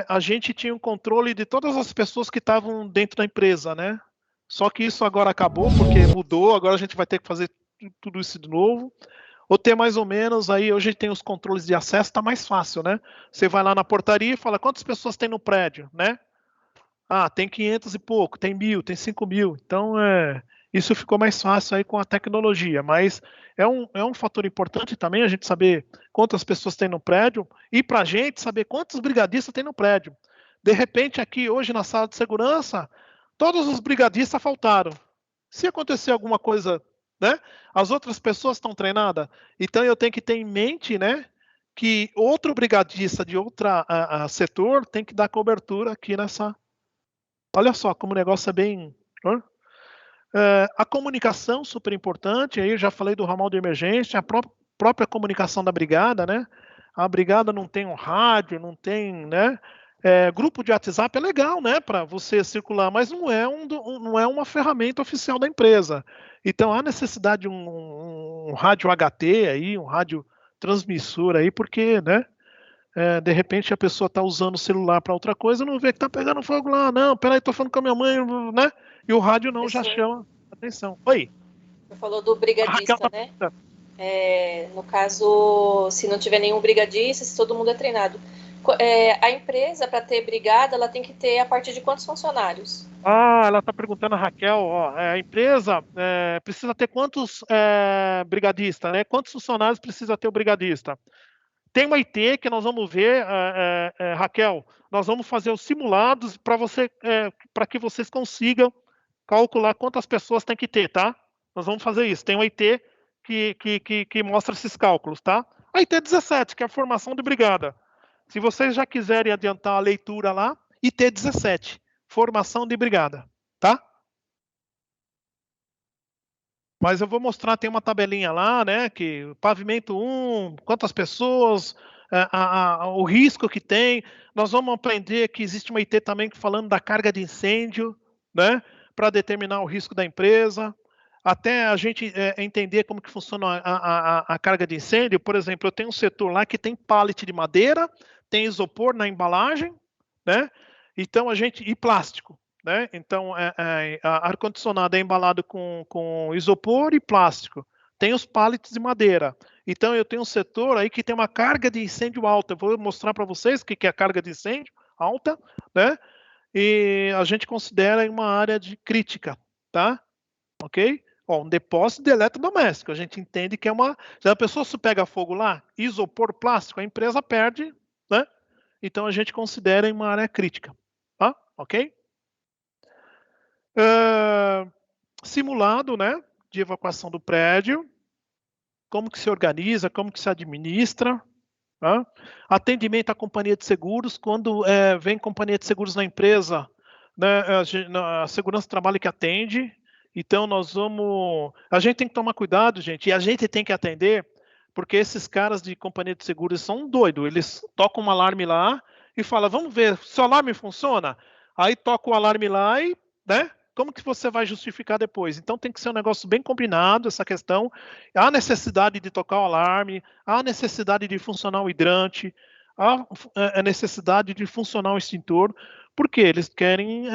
a gente tinha um controle de todas as pessoas que estavam dentro da empresa, né? Só que isso agora acabou, porque mudou, agora a gente vai ter que fazer tudo isso de novo. Ou ter mais ou menos, aí hoje tem os controles de acesso, tá mais fácil, né? Você vai lá na portaria e fala, quantas pessoas tem no prédio, né? Ah, tem 500 e pouco, tem 1.000, tem 5.000. Então, isso ficou mais fácil aí com a tecnologia, mas é um fator importante também a gente saber quantas pessoas tem no prédio e para a gente saber quantos brigadistas tem no prédio. De repente, aqui hoje na sala de segurança, todos os brigadistas faltaram. Se acontecer alguma coisa, né? As outras pessoas estão treinadas, então eu tenho que ter em mente, né, que outro brigadista de outro setor tem que dar cobertura aqui nessa. Olha só como o negócio é bem. A comunicação super importante. Aí eu já falei do ramal de emergência, a própria comunicação da brigada, né? A brigada não tem um rádio, não tem, né? Grupo de WhatsApp é legal, né, para você circular, mas não é uma ferramenta oficial da empresa. Então há necessidade de um rádio HT aí, um rádio transmissor aí, porque, né, de repente a pessoa está usando o celular para outra coisa, não vê que está pegando fogo lá, não, peraí, estou falando com a minha mãe, né, e o rádio não já chama atenção. Oi. Você falou do brigadista, né? No caso, se não tiver nenhum brigadista, se todo mundo é treinado. A empresa, para ter brigada, ela tem que ter a partir de quantos funcionários? Ela está perguntando a Raquel, ó, a empresa precisa ter quantos brigadistas, né? Quantos funcionários precisa ter o brigadista? Tem uma IT que nós vamos ver, Raquel, nós vamos fazer os simulados para que vocês consigam calcular quantas pessoas tem que ter, tá? Nós vamos fazer isso. Tem uma IT que mostra esses cálculos, tá? A IT 17, que é a formação de brigada. Se vocês já quiserem adiantar a leitura lá, IT 17, formação de brigada, tá? Mas eu vou mostrar, tem uma tabelinha lá, né, que pavimento 1, quantas pessoas, o risco que tem. Nós vamos aprender que existe uma IT também falando da carga de incêndio, né, para determinar o risco da empresa. Até a gente entender como que funciona a carga de incêndio. Por exemplo, eu tenho um setor lá que tem pallet de madeira, tem isopor na embalagem, né? Então e plástico, né? Então ar-condicionado é embalado com isopor e plástico. Tem os pallets de madeira. Então eu tenho um setor aí que tem uma carga de incêndio alta. Eu vou mostrar para vocês o que é a carga de incêndio. alta, né? E a gente considera uma área de crítica, tá? Ok? Ó, um depósito de eletrodoméstico, a gente entende que é uma... Se a pessoa se pega fogo lá, isopor, plástico, a empresa perde, né? Então a gente considera em uma área crítica, tá? Ok? Simulado, né? De evacuação do prédio, como que se organiza, como que se administra, tá? Atendimento à companhia de seguros, quando vem companhia de seguros na empresa, né, a segurança do trabalho que atende, então a gente tem que tomar cuidado, gente, e a gente tem que atender, porque esses caras de companhia de seguros são doidos, eles tocam um alarme lá e falam, vamos ver se o alarme funciona, aí toca o alarme lá e, né, como que você vai justificar depois? Então tem que ser um negócio bem combinado, essa questão. Há necessidade de tocar o alarme, há necessidade de funcionar o hidrante, há a necessidade de funcionar o extintor, porque eles querem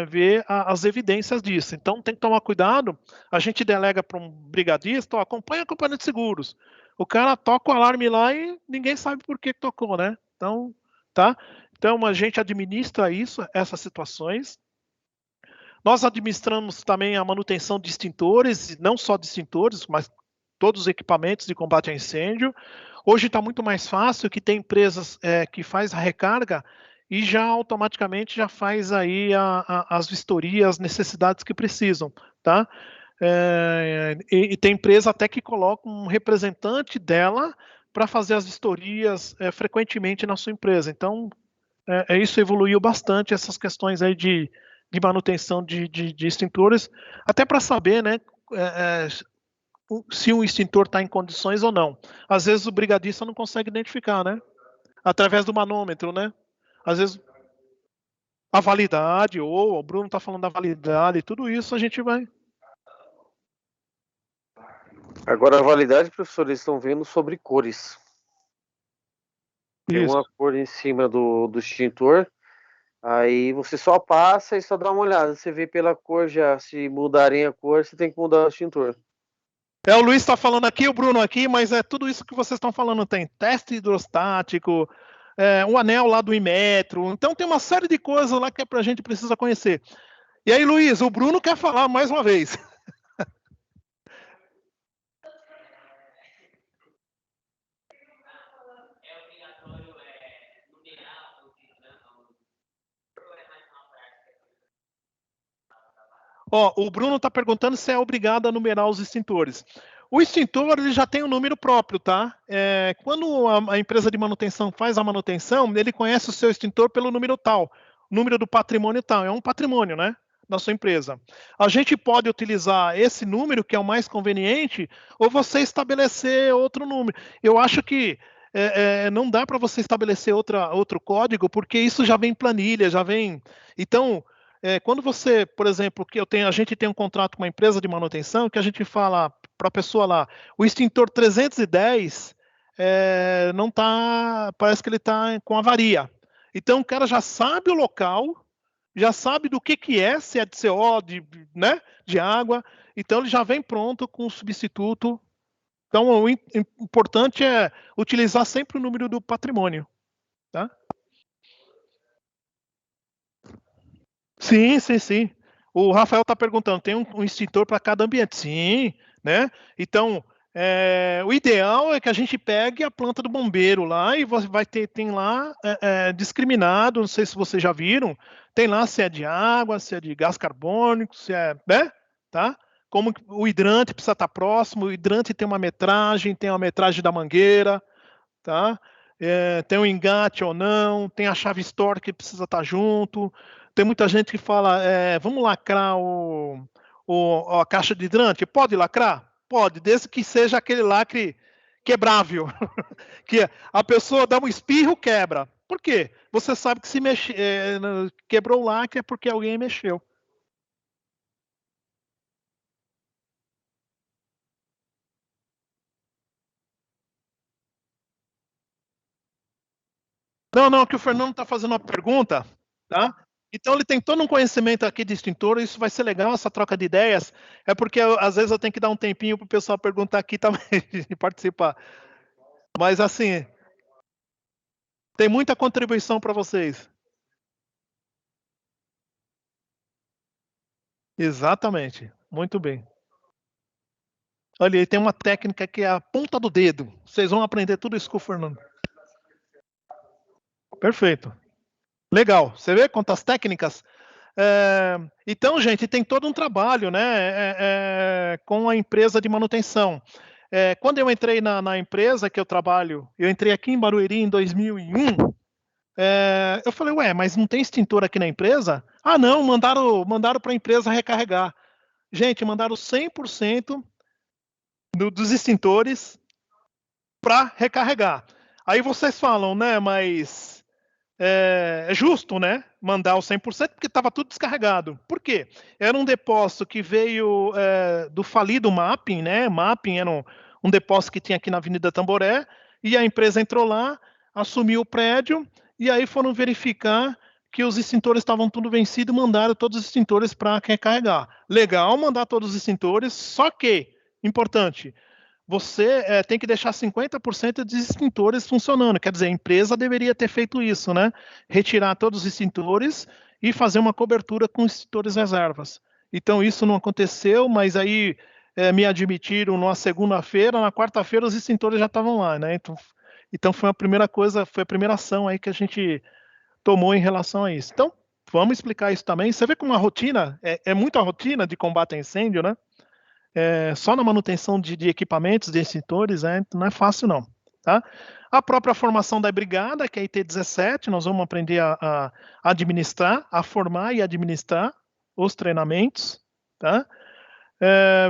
ver as evidências disso. Então tem que tomar cuidado. A gente delega para um brigadista, acompanha a companhia de seguros. O cara toca o alarme lá e ninguém sabe por que tocou, né? Então, tá? Então a gente administra isso, essas situações. Nós administramos também a manutenção de extintores, não só de extintores, mas todos os equipamentos de combate a incêndio. Hoje está muito mais fácil, que tem empresas que faz a recarga e já automaticamente já faz aí as vistorias, as necessidades que precisam, tá? E tem empresa até que coloca um representante dela para fazer as vistorias frequentemente na sua empresa. Então, isso evoluiu bastante, essas questões aí de manutenção de extintores, até para saber, né, se um extintor está em condições ou não. Às vezes o brigadista não consegue identificar, né? Através do manômetro, né? Às vezes a validade, ou o Bruno está falando da validade, tudo isso a gente vai... Agora, a validade, professor, eles estão vendo sobre cores. Tem Isso. uma cor em cima do extintor, aí você só passa e só dá uma olhada. Você vê pela cor já, se mudarem a cor, você tem que mudar o extintor. O Luiz está falando aqui, o Bruno aqui, mas é tudo isso que vocês estão falando. Tem teste hidrostático, um anel lá do Inmetro. Então tem uma série de coisas lá que a gente precisa conhecer. E aí, Luiz, o Bruno quer falar mais uma vez. Ó, o Bruno está perguntando se é obrigado a numerar os extintores. O extintor ele já tem um número próprio, tá? Quando a empresa de manutenção faz a manutenção, ele conhece o seu extintor pelo número tal, número do patrimônio tal. É um patrimônio, né? Da sua empresa. A gente pode utilizar esse número, que é o mais conveniente, ou você estabelecer outro número. Eu acho que não dá para você estabelecer outro código, porque isso já vem em planilha, já vem... Então... quando você, por exemplo, a gente tem um contrato com uma empresa de manutenção, que a gente fala para a pessoa lá, o extintor 310 não tá, parece que ele está com avaria. Então o cara já sabe o local, já sabe do que é, se é de CO, né, de água, então ele já vem pronto com o substituto. Então o importante é utilizar sempre o número do patrimônio, tá? Sim, sim, sim. O Rafael está perguntando, tem um extintor para cada ambiente? Sim, né? Então, o ideal é que a gente pegue a planta do bombeiro lá e tem lá discriminado, não sei se vocês já viram, tem lá se é de água, se é de gás carbônico, se é, né? Tá? Como o hidrante precisa estar próximo, o hidrante tem uma metragem da mangueira, tá? Tem um engate ou não, tem a chave store que precisa estar junto. Tem muita gente que fala, vamos lacrar a caixa de hidrante? Pode lacrar? Pode, desde que seja aquele lacre quebrável. Que a pessoa dá um espirro, quebra. Por quê? Você sabe que se quebrou o lacre é porque alguém mexeu. Não, que o Fernando está fazendo uma pergunta, tá? Então ele tem todo um conhecimento aqui de extintor, isso vai ser legal, essa troca de ideias, porque às vezes eu tenho que dar um tempinho para o pessoal perguntar aqui também e participar. Mas assim, Tem muita contribuição para vocês. Exatamente. Muito bem. Olha, aí tem uma técnica que é a ponta do dedo. Vocês vão aprender tudo isso com o Fernando. Perfeito. Legal. Você vê quantas técnicas? Então, gente, tem todo um trabalho, né, com a empresa de manutenção. Quando eu entrei na empresa que eu trabalho, eu entrei aqui em Barueri em 2001, eu falei, ué, mas não tem extintor aqui na empresa? Ah, não, mandaram para a empresa recarregar. Gente, mandaram 100% dos extintores para recarregar. Aí vocês falam, né, mas é justo, né, mandar o 100% porque estava tudo descarregado. Por quê? Era um depósito que veio do falido Mapping, né, Mapping era um depósito que tinha aqui na Avenida Tamboré, e a empresa entrou lá, assumiu o prédio, e aí foram verificar que os extintores estavam tudo vencidos e mandaram todos os extintores para recarregar. Legal mandar todos os extintores, só que, importante, você tem que deixar 50% de extintores funcionando. Quer dizer, a empresa deveria ter feito isso, né? Retirar todos os extintores e fazer uma cobertura com extintores reservas. Então, isso não aconteceu, mas aí me admitiram numa segunda-feira, na quarta-feira os extintores já estavam lá, né? Então foi a primeira coisa, foi a primeira ação aí que a gente tomou em relação a isso. Então, vamos explicar isso também. Você vê como a rotina, é muita rotina de combate a incêndio, né? Só na manutenção de equipamentos, de extintores, não é fácil não, tá? A própria formação da brigada, que é a IT-17, nós vamos aprender a administrar, a formar e administrar os treinamentos, tá?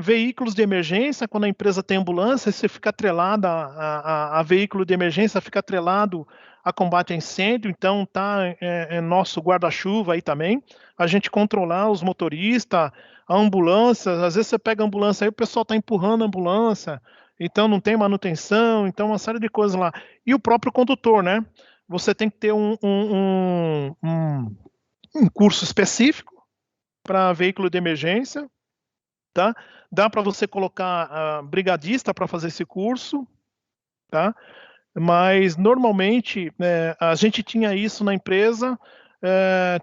Veículos de emergência, quando a empresa tem ambulância, você fica atrelado a veículo de emergência, fica atrelado a combate a incêndio, então tá nosso guarda-chuva aí também, a gente controlar os motoristas, a ambulância, às vezes você pega a ambulância aí, o pessoal está empurrando a ambulância, então não tem manutenção, então uma série de coisas lá. E o próprio condutor, né? Você tem que ter um curso específico para veículo de emergência, tá? Dá para você colocar brigadista para fazer esse curso, tá? Mas normalmente a gente tinha isso na empresa,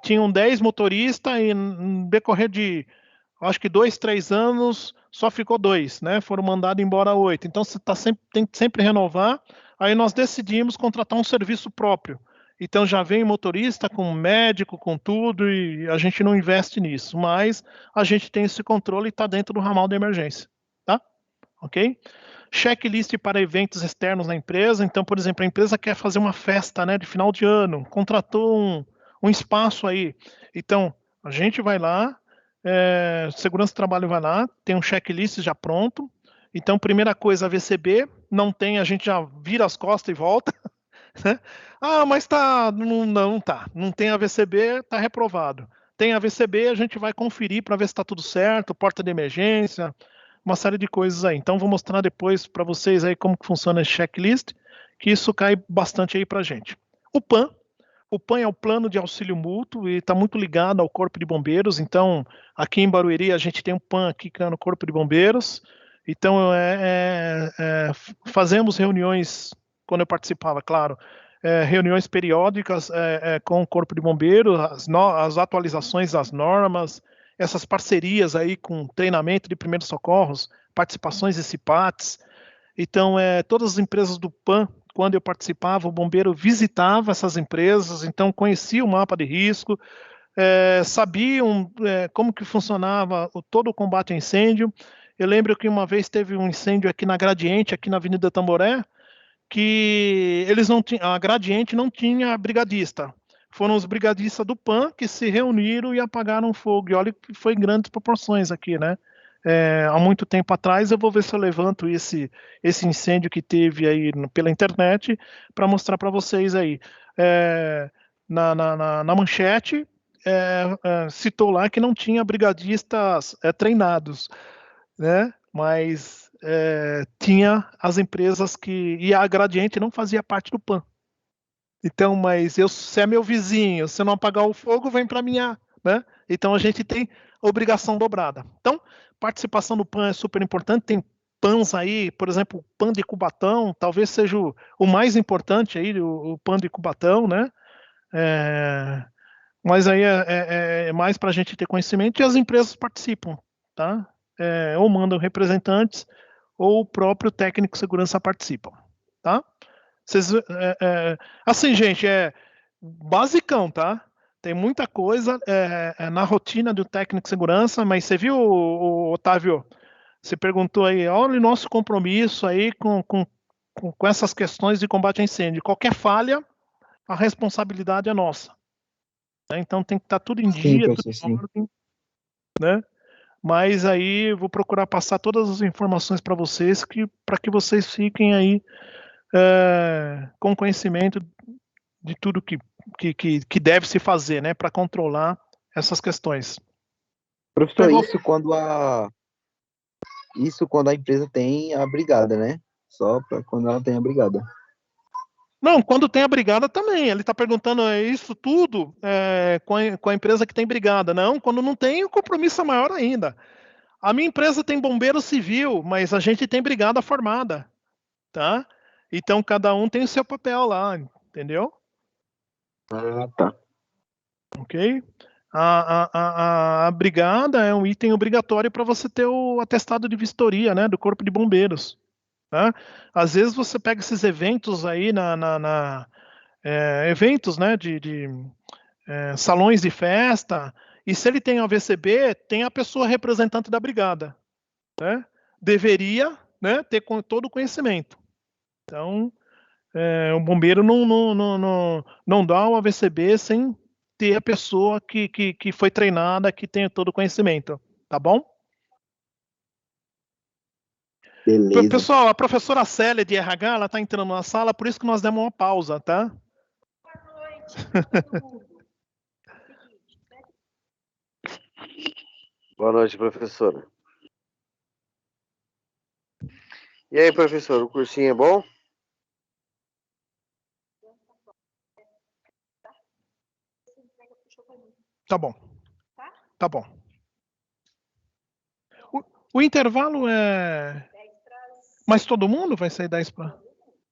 tinham 10 motoristas e no decorrer de acho que 2, 3 anos, só ficou 2, né? Foram mandados embora 8. Então, você tem que sempre renovar. Aí nós decidimos contratar um serviço próprio. Então, já vem motorista com médico, com tudo, e a gente não investe nisso. Mas a gente tem esse controle e está dentro do ramal de emergência, tá? Ok? Checklist para eventos externos na empresa. Então, por exemplo, a empresa quer fazer uma festa, né, de final de ano, contratou um espaço aí. Então, a gente vai lá, segurança do trabalho vai lá, tem um checklist já pronto. Então, primeira coisa, a VCB, não tem, a gente já vira as costas e volta. Né? Ah, mas não tem a VCB, tá reprovado. Tem a VCB, a gente vai conferir para ver se está tudo certo, porta de emergência, uma série de coisas aí. Então, vou mostrar depois para vocês aí como que funciona esse checklist, que isso cai bastante aí para a gente. O PAN é o plano de auxílio mútuo e está muito ligado ao Corpo de Bombeiros. Então, aqui em Barueri, a gente tem um PAN aqui no Corpo de Bombeiros. Então, fazemos reuniões, quando eu participava, claro, reuniões periódicas com o Corpo de Bombeiros, as atualizações das normas, essas parcerias aí com treinamento de primeiros socorros, participações em CIPATs. Então, todas as empresas do PAN, quando eu participava, o bombeiro visitava essas empresas, então conhecia o mapa de risco, sabiam como que funcionava todo o combate a incêndio. Eu lembro que uma vez teve um incêndio aqui na Gradiente, aqui na Avenida Tamboré, que a Gradiente não tinha brigadista. Foram os brigadistas do PAN que se reuniram e apagaram o fogo. E olha que foi em grandes proporções aqui, né? Há muito tempo atrás, eu vou ver se eu levanto esse incêndio que teve aí pela internet para mostrar para vocês aí. Na manchete, citou lá que não tinha brigadistas treinados, né? Mas tinha as empresas e a Gradiente não fazia parte do PAN. Então, mas se é meu vizinho, se eu não apagar o fogo, vem para minha, né? Então a gente tem obrigação dobrada. Então, participação do PAN é super importante, tem PANs aí, por exemplo, o PAN de Cubatão, talvez seja o mais importante aí, o PAN de Cubatão, né? Mas aí é mais para a gente ter conhecimento e as empresas participam, tá? Ou mandam representantes ou o próprio técnico de segurança participa, tá? Assim, gente, basicão, tá? Tem muita coisa na rotina do técnico de segurança, mas você viu, Otávio, você perguntou aí, olha o nosso compromisso aí com essas questões de combate a incêndio. Qualquer falha, a responsabilidade é nossa. Né? Então tem que estar tudo em dia, tudo em ordem, né? Mas aí vou procurar passar todas as informações para vocês, para que vocês fiquem aí com conhecimento de tudo que deve se fazer, né, para controlar essas questões. Professor, isso quando a empresa tem a brigada, né? Só para quando ela tem a brigada. Não, quando tem a brigada também. Ele está perguntando isso tudo com a empresa que tem brigada. Não, quando não tem, o compromisso é maior ainda. A minha empresa tem bombeiro civil, mas a gente tem brigada formada, tá? Então cada um tem o seu papel lá, entendeu? Ah, tá. Ok? A brigada é um item obrigatório para você ter o atestado de vistoria, né, do Corpo de Bombeiros. Tá? Às vezes você pega esses eventos aí eventos, né, de salões de festa, e se ele tem a VCB, tem a pessoa representante da brigada, né? Deveria, né, ter todo o conhecimento. Então, o bombeiro não dá o AVCB sem ter a pessoa que foi treinada, que tem todo o conhecimento, tá bom? Beleza. Pessoal, a professora Célia de RH, ela está entrando na sala, por isso que nós demos uma pausa, tá? Boa noite, professora. E aí, professor, o cursinho é bom? Tá bom. Tá bom. O intervalo é... Mas todo mundo vai sair 10 para...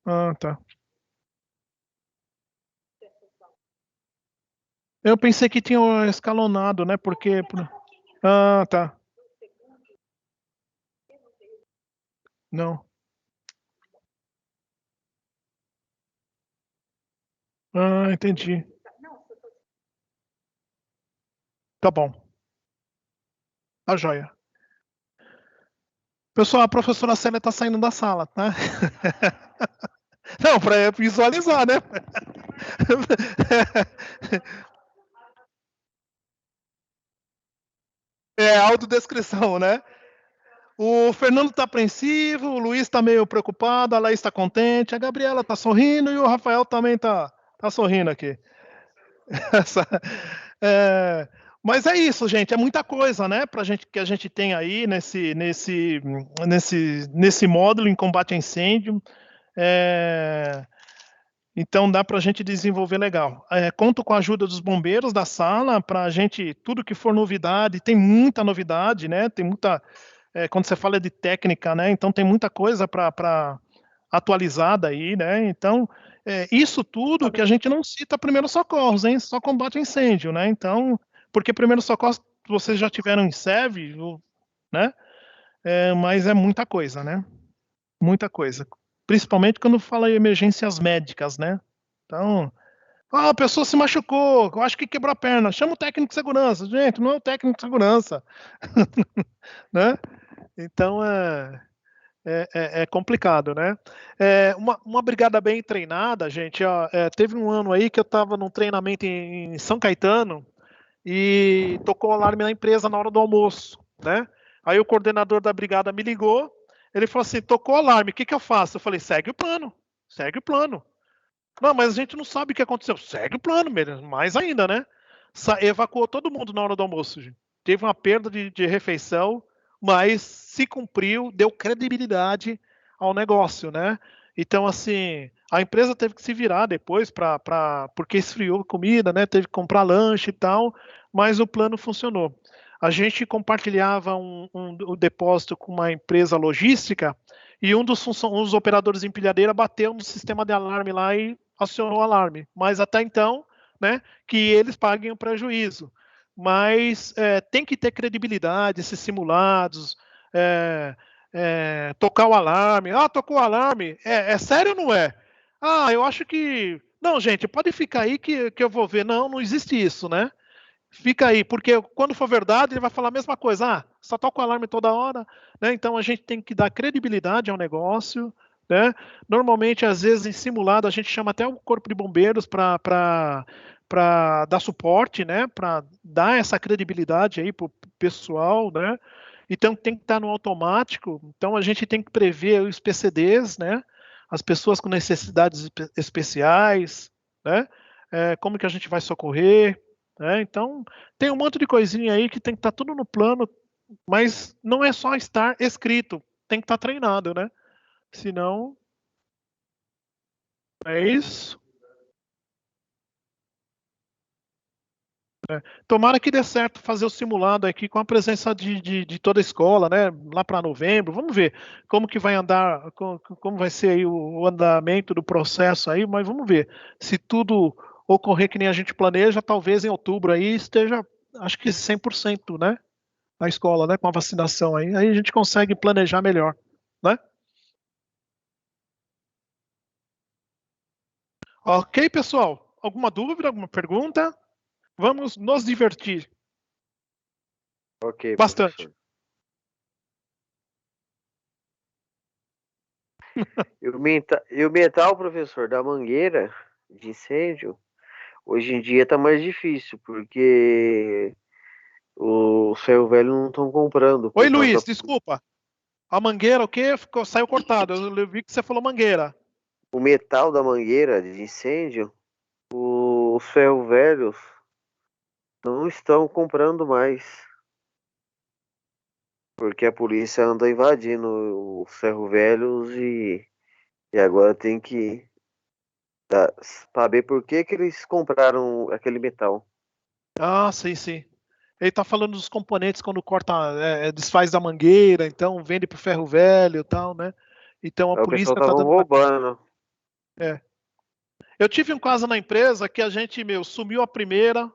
Ah, tá. Eu pensei que tinha escalonado, né? Porque... Ah, tá. Não. Ah, entendi. Tá bom. Tá joia. Pessoal, a professora Célia tá saindo da sala, tá? Não, para visualizar, né? Autodescrição, né? O Fernando tá apreensivo, o Luiz tá meio preocupado, a Laís tá contente, a Gabriela tá sorrindo e o Rafael também tá sorrindo aqui. Mas é isso, gente, é muita coisa, né, que a gente tem aí nesse módulo em combate a incêndio. Então dá para a gente desenvolver legal. Conto com a ajuda dos bombeiros da sala para a gente, tudo que for novidade, tem muita novidade, né? Tem muita, quando você fala de técnica, né? Então tem muita coisa para atualizada aí, né? Então isso tudo que a gente não cita primeiros socorros, hein? Só combate a incêndio, né? Então, porque primeiros socorros vocês já tiveram em SEV, né? Mas é muita coisa, né? Muita coisa. Principalmente quando fala em emergências médicas, né? Então, a pessoa se machucou, eu acho que quebrou a perna, chama o técnico de segurança. Gente, não é o técnico de segurança. Né? Então, é complicado, né? Uma brigada bem treinada, gente, teve um ano aí que eu estava num treinamento em São Caetano e tocou o alarme na empresa na hora do almoço, né? Aí o coordenador da brigada me ligou, ele falou assim, tocou o alarme, o que eu faço? Eu falei, segue o plano, segue o plano. Não, mas a gente não sabe o que aconteceu. Segue o plano, mais ainda, né? Evacuou todo mundo na hora do almoço, gente. Teve uma perda de refeição, mas se cumpriu, deu credibilidade ao negócio, né? Então, assim, a empresa teve que se virar depois, porque esfriou a comida, né? Teve que comprar lanche e tal, mas o plano funcionou. a gente compartilhava um depósito com uma empresa logística e um dos operadores de empilhadeira bateu no sistema de alarme lá e acionou o alarme. Mas até então, né, que eles paguem o prejuízo. Mas tem que ter credibilidade, esses simulados, tocar o alarme. Ah, tocou o alarme. É sério ou não é? Ah, eu acho que... Não, gente, pode ficar aí que eu vou ver. Não, não existe isso, né? Fica aí, porque quando for verdade, ele vai falar a mesma coisa. Ah, só toca o alarme toda hora, né? Então a gente tem que dar credibilidade ao negócio, né? Normalmente, às vezes, em simulado, a gente chama até o corpo de bombeiros para dar suporte, né? Para dar essa credibilidade aí para o pessoal, né? Então tem que estar no automático. Então a gente tem que prever os PCDs, né? As pessoas com necessidades especiais, né? Como que a gente vai socorrer? Então, tem um monte de coisinha aí que tem que estar tudo no plano, mas não é só estar escrito, tem que estar treinado, né? Senão, é isso. Tomara que dê certo fazer o simulado aqui com a presença de toda a escola, né? Lá para novembro. Vamos ver como que vai andar, como vai ser aí o andamento do processo aí, mas vamos ver. Se tudo ocorrer que nem a gente planeja, talvez em outubro aí esteja, acho que 100%, né? A escola, né? Com a vacinação aí. Aí a gente consegue planejar melhor, né? Ok, pessoal? Alguma dúvida, alguma pergunta? Vamos nos divertir. Ok, bastante. professor. E o metal, professor, da mangueira de incêndio, hoje em dia tá mais difícil, porque os ferro velho não estão comprando. Oi, Luiz, desculpa. A mangueira, o quê? Saiu cortado. Eu vi que você falou mangueira. O metal da mangueira de incêndio, os ferro velhos não estão comprando mais. Porque a polícia anda invadindo os ferro velhos e agora tem que saber por que eles compraram aquele metal. Ah, sim, sim. Ele tá falando dos componentes quando corta, desfaz da mangueira, então vende pro ferro velho e tal, né? Então a Aí o pessoal polícia tá tava dando. roubando. Eu tive um caso na empresa que a gente, sumiu a primeira,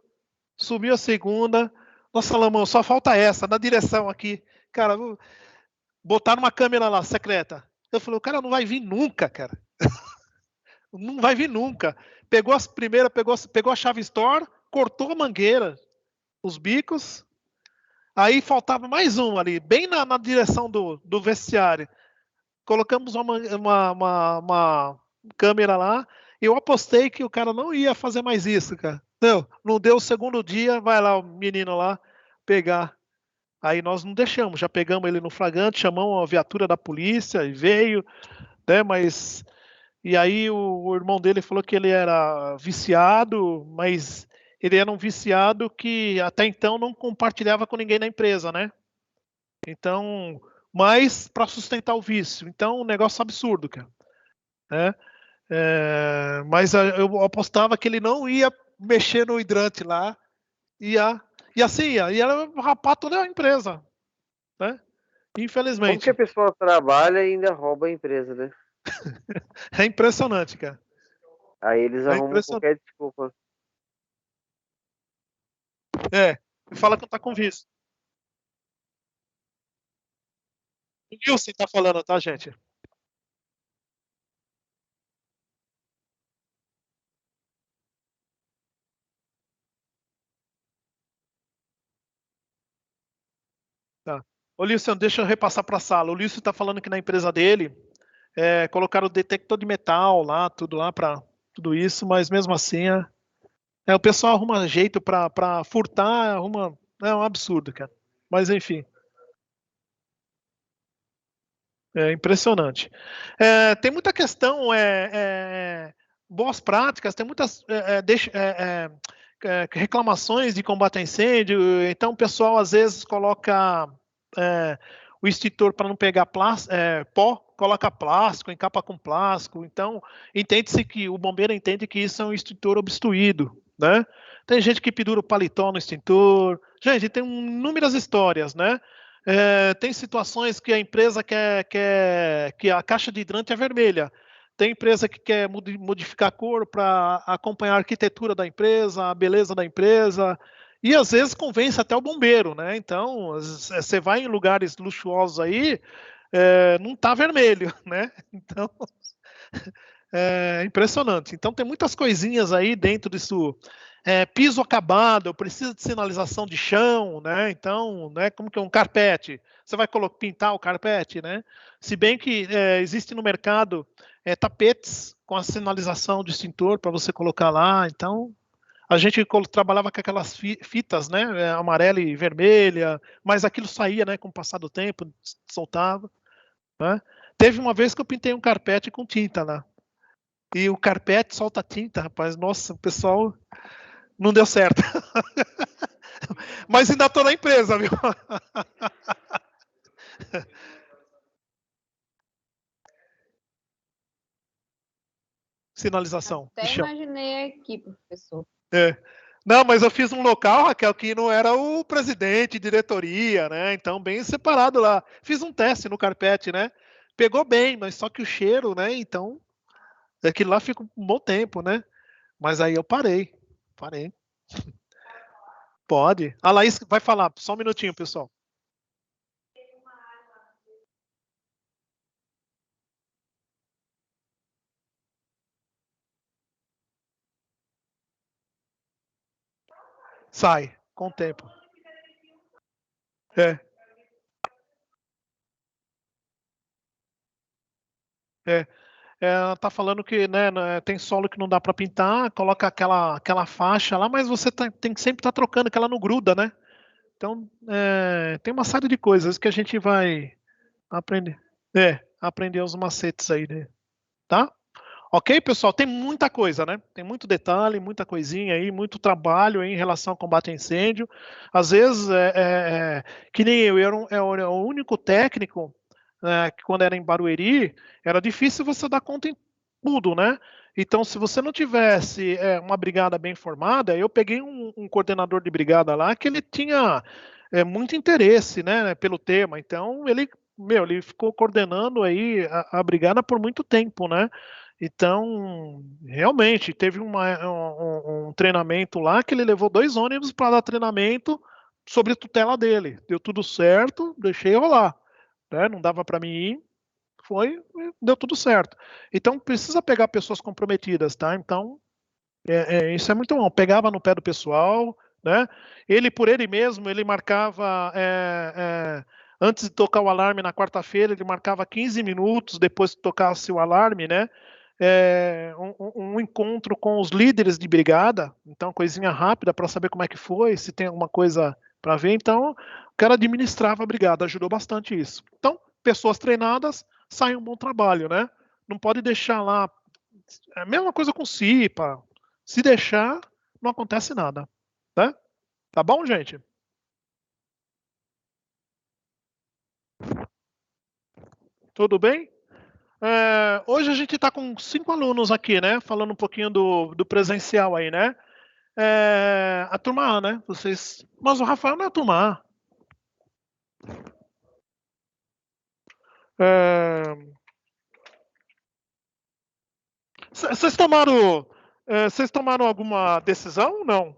sumiu a segunda. Nossa, Lamão, só falta essa, na direção aqui. Cara, botaram uma câmera lá, secreta. Eu falei, o cara não vai vir nunca, cara. Não vai vir nunca. Pegou as primeiras, pegou a chave store, cortou a mangueira, os bicos. Aí faltava mais um ali, bem na direção do vestiário. Colocamos uma câmera lá. Eu apostei que o cara não ia fazer mais isso, cara. Não deu o segundo dia, vai lá o menino lá pegar. Aí nós não deixamos, já pegamos ele no flagrante, chamamos a viatura da polícia e veio, né? Mas e aí o irmão dele falou que ele era viciado, mas ele era um viciado que até então não compartilhava com ninguém na empresa, né? Então, mas para sustentar o vício. Então, um negócio absurdo, cara. Né? Mas eu apostava que ele não ia mexer no hidrante lá, e assim ia rapar toda a empresa, né? Como Infelizmente. que a pessoa trabalha e ainda rouba a empresa, né? É impressionante, cara. Aí eles arrumam qualquer desculpa. Fala que não tá com vício. O Wilson tá falando, tá, gente? Tá. Ô, Wilson, deixa eu repassar para a sala. O Wilson está falando que na empresa dele colocaram o detector de metal lá, tudo lá para tudo isso, mas mesmo assim o pessoal arruma jeito para furtar, arruma, é um absurdo, cara. Mas enfim. É impressionante. Tem muita questão, boas práticas, tem muitas reclamações de combate a incêndio, então o pessoal às vezes coloca o extintor para não pegar pó, coloca plástico, encapa com plástico, então entende-se que o bombeiro entende que isso é um extintor obstruído, né? tem gente que pendura o paletó no extintor. Gente, tem inúmeras histórias, né? Tem situações que a empresa quer que a caixa de hidrante é vermelha. Tem empresa que quer modificar a cor para acompanhar a arquitetura da empresa, a beleza da empresa. E às vezes convence até o bombeiro, né? Então, você vai em lugares luxuosos aí, não tá vermelho, né? Então, é impressionante. Então, tem muitas coisinhas aí dentro disso. Piso acabado, precisa de sinalização de chão, né? Então, né, como que é um carpete? Você vai pintar o carpete, né? Se bem que existe no mercado tapetes com a sinalização de extintor para você colocar lá. Então, a gente trabalhava com aquelas fitas, né? Amarela e vermelha, mas aquilo saía, né? Com o passar do tempo, soltava. Né? Teve uma vez que eu pintei um carpete com tinta lá. E o carpete solta tinta, rapaz. Nossa, o pessoal não deu certo. Mas ainda estou na empresa, viu? Sinalização Até de chão. imaginei aqui, professor. Não, mas eu fiz um local, Raquel, que não era o presidente, diretoria, né? Então, bem separado lá. Fiz um teste no carpete, né? Pegou bem, mas só que o cheiro, né? Então, aquilo lá fica um bom tempo, né? Mas aí eu parei. Parei. Pode. A Laís vai falar. Só um minutinho, pessoal. Sai, com o tempo. É. É. Ela tá falando que né, tem solo que não dá para pintar, coloca aquela faixa lá, mas você tem que sempre estar trocando, que ela não gruda, né? Então, tem uma série de coisas que a gente vai aprender. Aprender os macetes aí, né? Tá? Ok, pessoal? Tem muita coisa, né? Tem muito detalhe, muita coisinha aí, muito trabalho aí em relação ao combate a incêndio. Às vezes, que nem eu era o único técnico, que quando era em Barueri, era difícil você dar conta em tudo, né? Então, se você não tivesse uma brigada bem formada, eu peguei um coordenador de brigada lá que ele tinha muito interesse, né, pelo tema. Então, ele ficou coordenando aí a brigada por muito tempo, né? Então, realmente, teve um treinamento lá que ele levou 2 ônibus para dar treinamento sobre a tutela dele. Deu tudo certo, deixei rolar. Né? Não dava para mim ir, deu tudo certo. Então, precisa pegar pessoas comprometidas, tá? Então, isso é muito bom. Pegava no pé do pessoal, né? Ele, por ele mesmo, ele marcava... antes de tocar o alarme na quarta-feira, ele marcava 15 minutos depois que tocasse o alarme, né? Um encontro com os líderes de brigada, então coisinha rápida para saber como é que foi, se tem alguma coisa para ver. Então, o cara administrava a brigada, ajudou bastante isso. Então, pessoas treinadas, sai um bom trabalho, né? Não pode deixar lá. É a mesma coisa com CIPA. Se deixar, não acontece nada, né? Tá bom, gente? Tudo bem? Hoje a gente está com 5 alunos aqui, né? Falando um pouquinho do presencial aí, né? A turma A, né? Vocês. Mas o Rafael não é a turma A. Vocês tomaram alguma decisão? Não.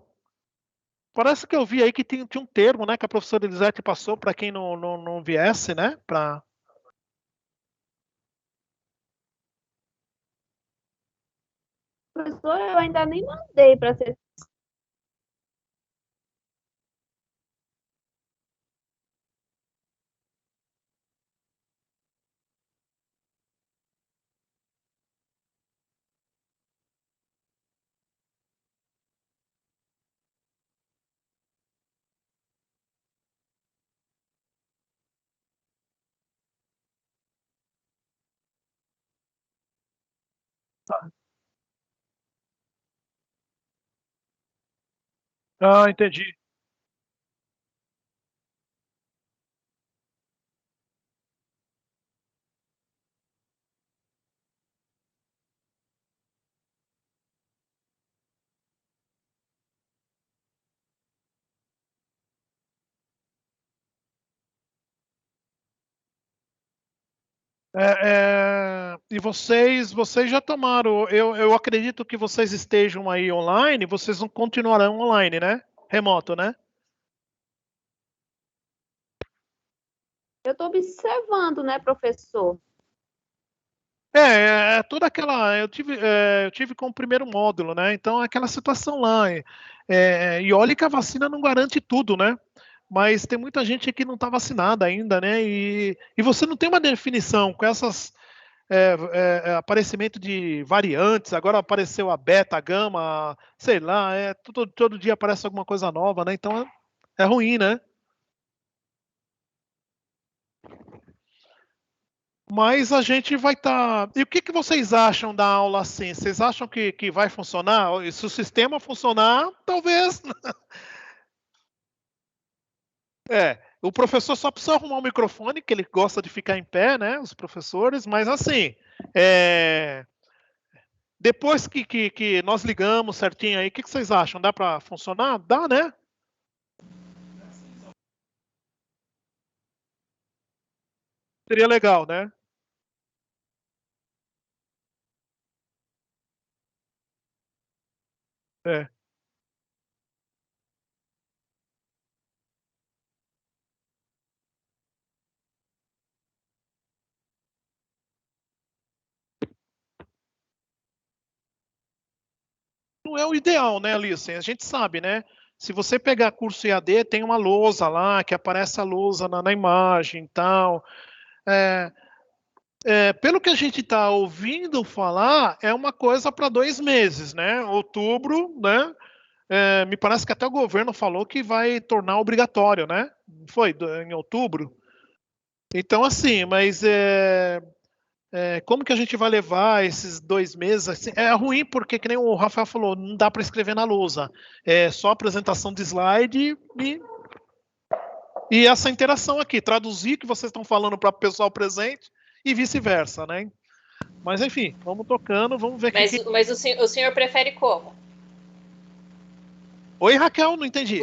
Parece que eu vi aí que tinha um termo, né? Que a professora Elisete passou para quem não viesse, né? Professor, eu ainda nem mandei para ser. Ah, entendi. E vocês já tomaram, eu acredito que vocês estejam aí online, vocês não continuarão online, né? Remoto, né? Eu estou observando, né, professor? Toda aquela. Eu tive com o primeiro módulo, né? Então, aquela situação lá. E olha que a vacina não garante tudo, né? Mas tem muita gente que não está vacinada ainda, né? E você não tem uma definição com essas aparecimento de variantes. Agora apareceu a beta, a gama, sei lá. Todo dia aparece alguma coisa nova, né? Então é ruim, né? Mas a gente vai estar. E o que vocês acham da aula assim? Vocês acham que vai funcionar? E se o sistema funcionar, talvez. O professor só precisa arrumar um microfone, que ele gosta de ficar em pé, né? Os professores, mas assim. Depois que nós ligamos certinho aí, o que vocês acham? Dá para funcionar? Dá, né? Seria legal, né? É. Não é o ideal, né, Alice? A gente sabe, né? Se você pegar curso EAD, tem uma lousa lá, que aparece a lousa na imagem e tal. É, pelo que a gente está ouvindo falar, é uma coisa para 2 meses, né? Outubro, né? Me parece que até o governo falou que vai tornar obrigatório, né? Foi em outubro. Então, assim, mas como que a gente vai levar esses 2 meses? Assim, é ruim porque, que nem o Rafael falou, não dá para escrever na lousa. É só apresentação de slide e essa interação aqui, traduzir o que vocês estão falando para o pessoal presente e vice-versa, né? Mas enfim, vamos tocando, vamos ver Mas o senhor prefere como? Oi, Raquel, não entendi.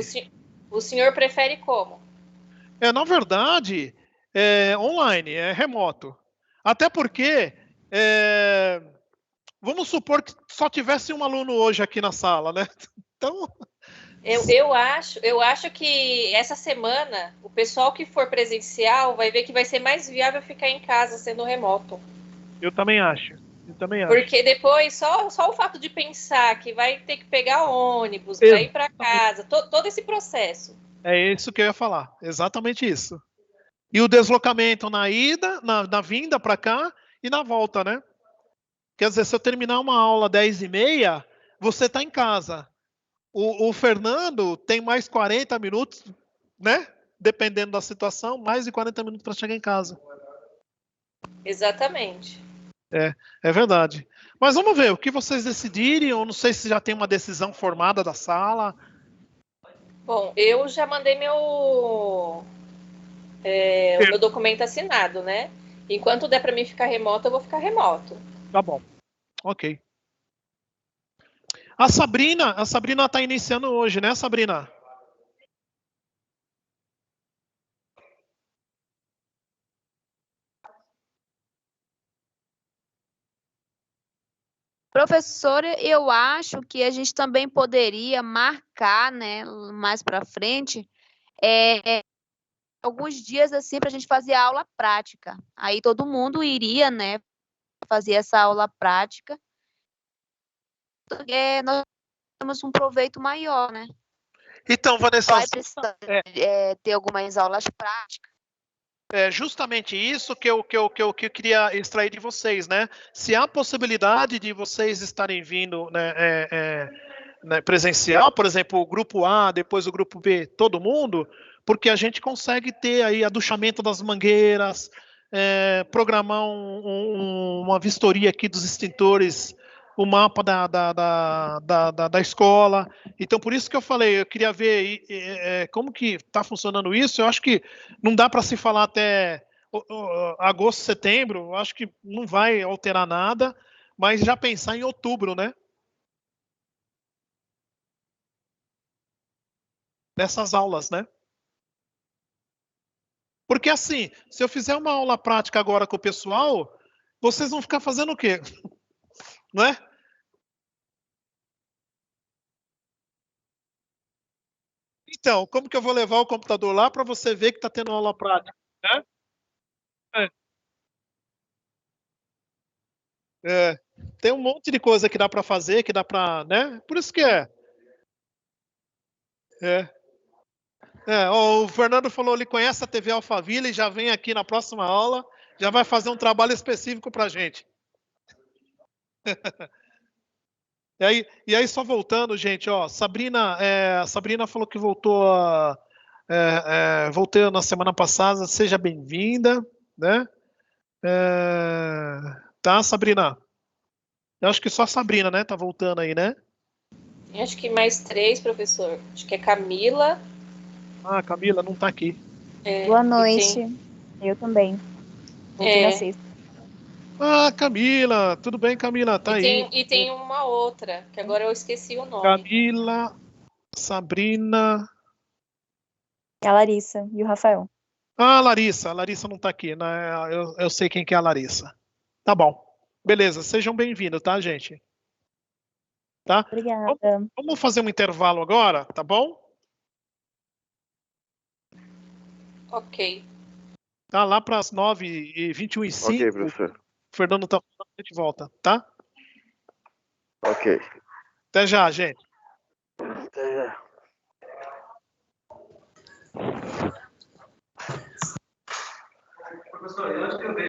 O senhor prefere como? Na verdade, online, é remoto. Até porque, vamos supor que só tivesse um aluno hoje aqui na sala, né? Então, eu acho que essa semana o pessoal que for presencial vai ver que vai ser mais viável ficar em casa sendo remoto. Eu também acho. Porque depois, só o fato de pensar que vai ter que pegar ônibus para ir para casa, todo esse processo. É isso que eu ia falar, exatamente isso. E o deslocamento na ida, na vinda para cá e na volta, né? Quer dizer, se eu terminar uma aula 10h30, você está em casa. O Fernando tem mais 40 minutos, né? Dependendo da situação, mais de 40 minutos para chegar em casa. Exatamente. É verdade. Mas vamos ver, o que vocês decidirem, eu não sei se já tem uma decisão formada da sala. Bom, eu já mandei o meu documento assinado, né? Enquanto der para mim ficar remoto, eu vou ficar remoto. Tá bom. Ok. A Sabrina está iniciando hoje, né, Sabrina? Professora, eu acho que a gente também poderia marcar, né, mais para frente, alguns dias assim para a gente fazer a aula prática. Aí todo mundo iria, né, fazer essa aula prática. Nós temos um proveito maior, né? Então, Vanessa, vai precisar ter algumas aulas práticas. É justamente isso que eu queria extrair de vocês, né? Se há possibilidade de vocês estarem vindo, né, presencial, por exemplo, o grupo A, depois o grupo B, todo mundo, porque a gente consegue ter aí aduchamento das mangueiras, programar uma vistoria aqui dos extintores, o mapa da escola. Então, por isso que eu falei, eu queria ver como que está funcionando isso. Eu acho que não dá para se falar até agosto, setembro, eu acho que não vai alterar nada, mas já pensar em outubro, né? Nessas aulas, né? Porque assim, se eu fizer uma aula prática agora com o pessoal, vocês vão ficar fazendo o quê? Não é? Então, como que eu vou levar o computador lá para você ver que está tendo aula prática? Né? É, tem um monte de coisa que dá para fazer, que dá para, né? Por isso que é. Ó, o Fernando falou, ele conhece a TV Alphaville e já vem aqui na próxima aula, já vai fazer um trabalho específico para a gente. E aí, só voltando, gente, ó, Sabrina falou que voltou voltei na semana passada, seja bem-vinda, né? Tá, Sabrina? Eu acho que só a Sabrina, né, tá voltando aí, né? Acho que mais 3, professor. Acho que é Camila. Ah, Camila não tá aqui. Boa noite. Eu também. Voltei na sexta. Ah, Camila, tudo bem, Camila? Tá aí. E tem uma outra, que agora eu esqueci o nome. Camila, Sabrina. É a Larissa e o Rafael. Ah, Larissa. A Larissa não tá aqui, né? Eu sei quem que é a Larissa. Tá bom. Beleza, sejam bem-vindos, tá, gente? Tá? Obrigada. Vamos fazer um intervalo agora, tá bom? Ok. Tá lá para as 9h21h05. Ok, professor. O Fernando tá falando, a gente volta, tá? Ok. Até já, gente. Até já. Professor,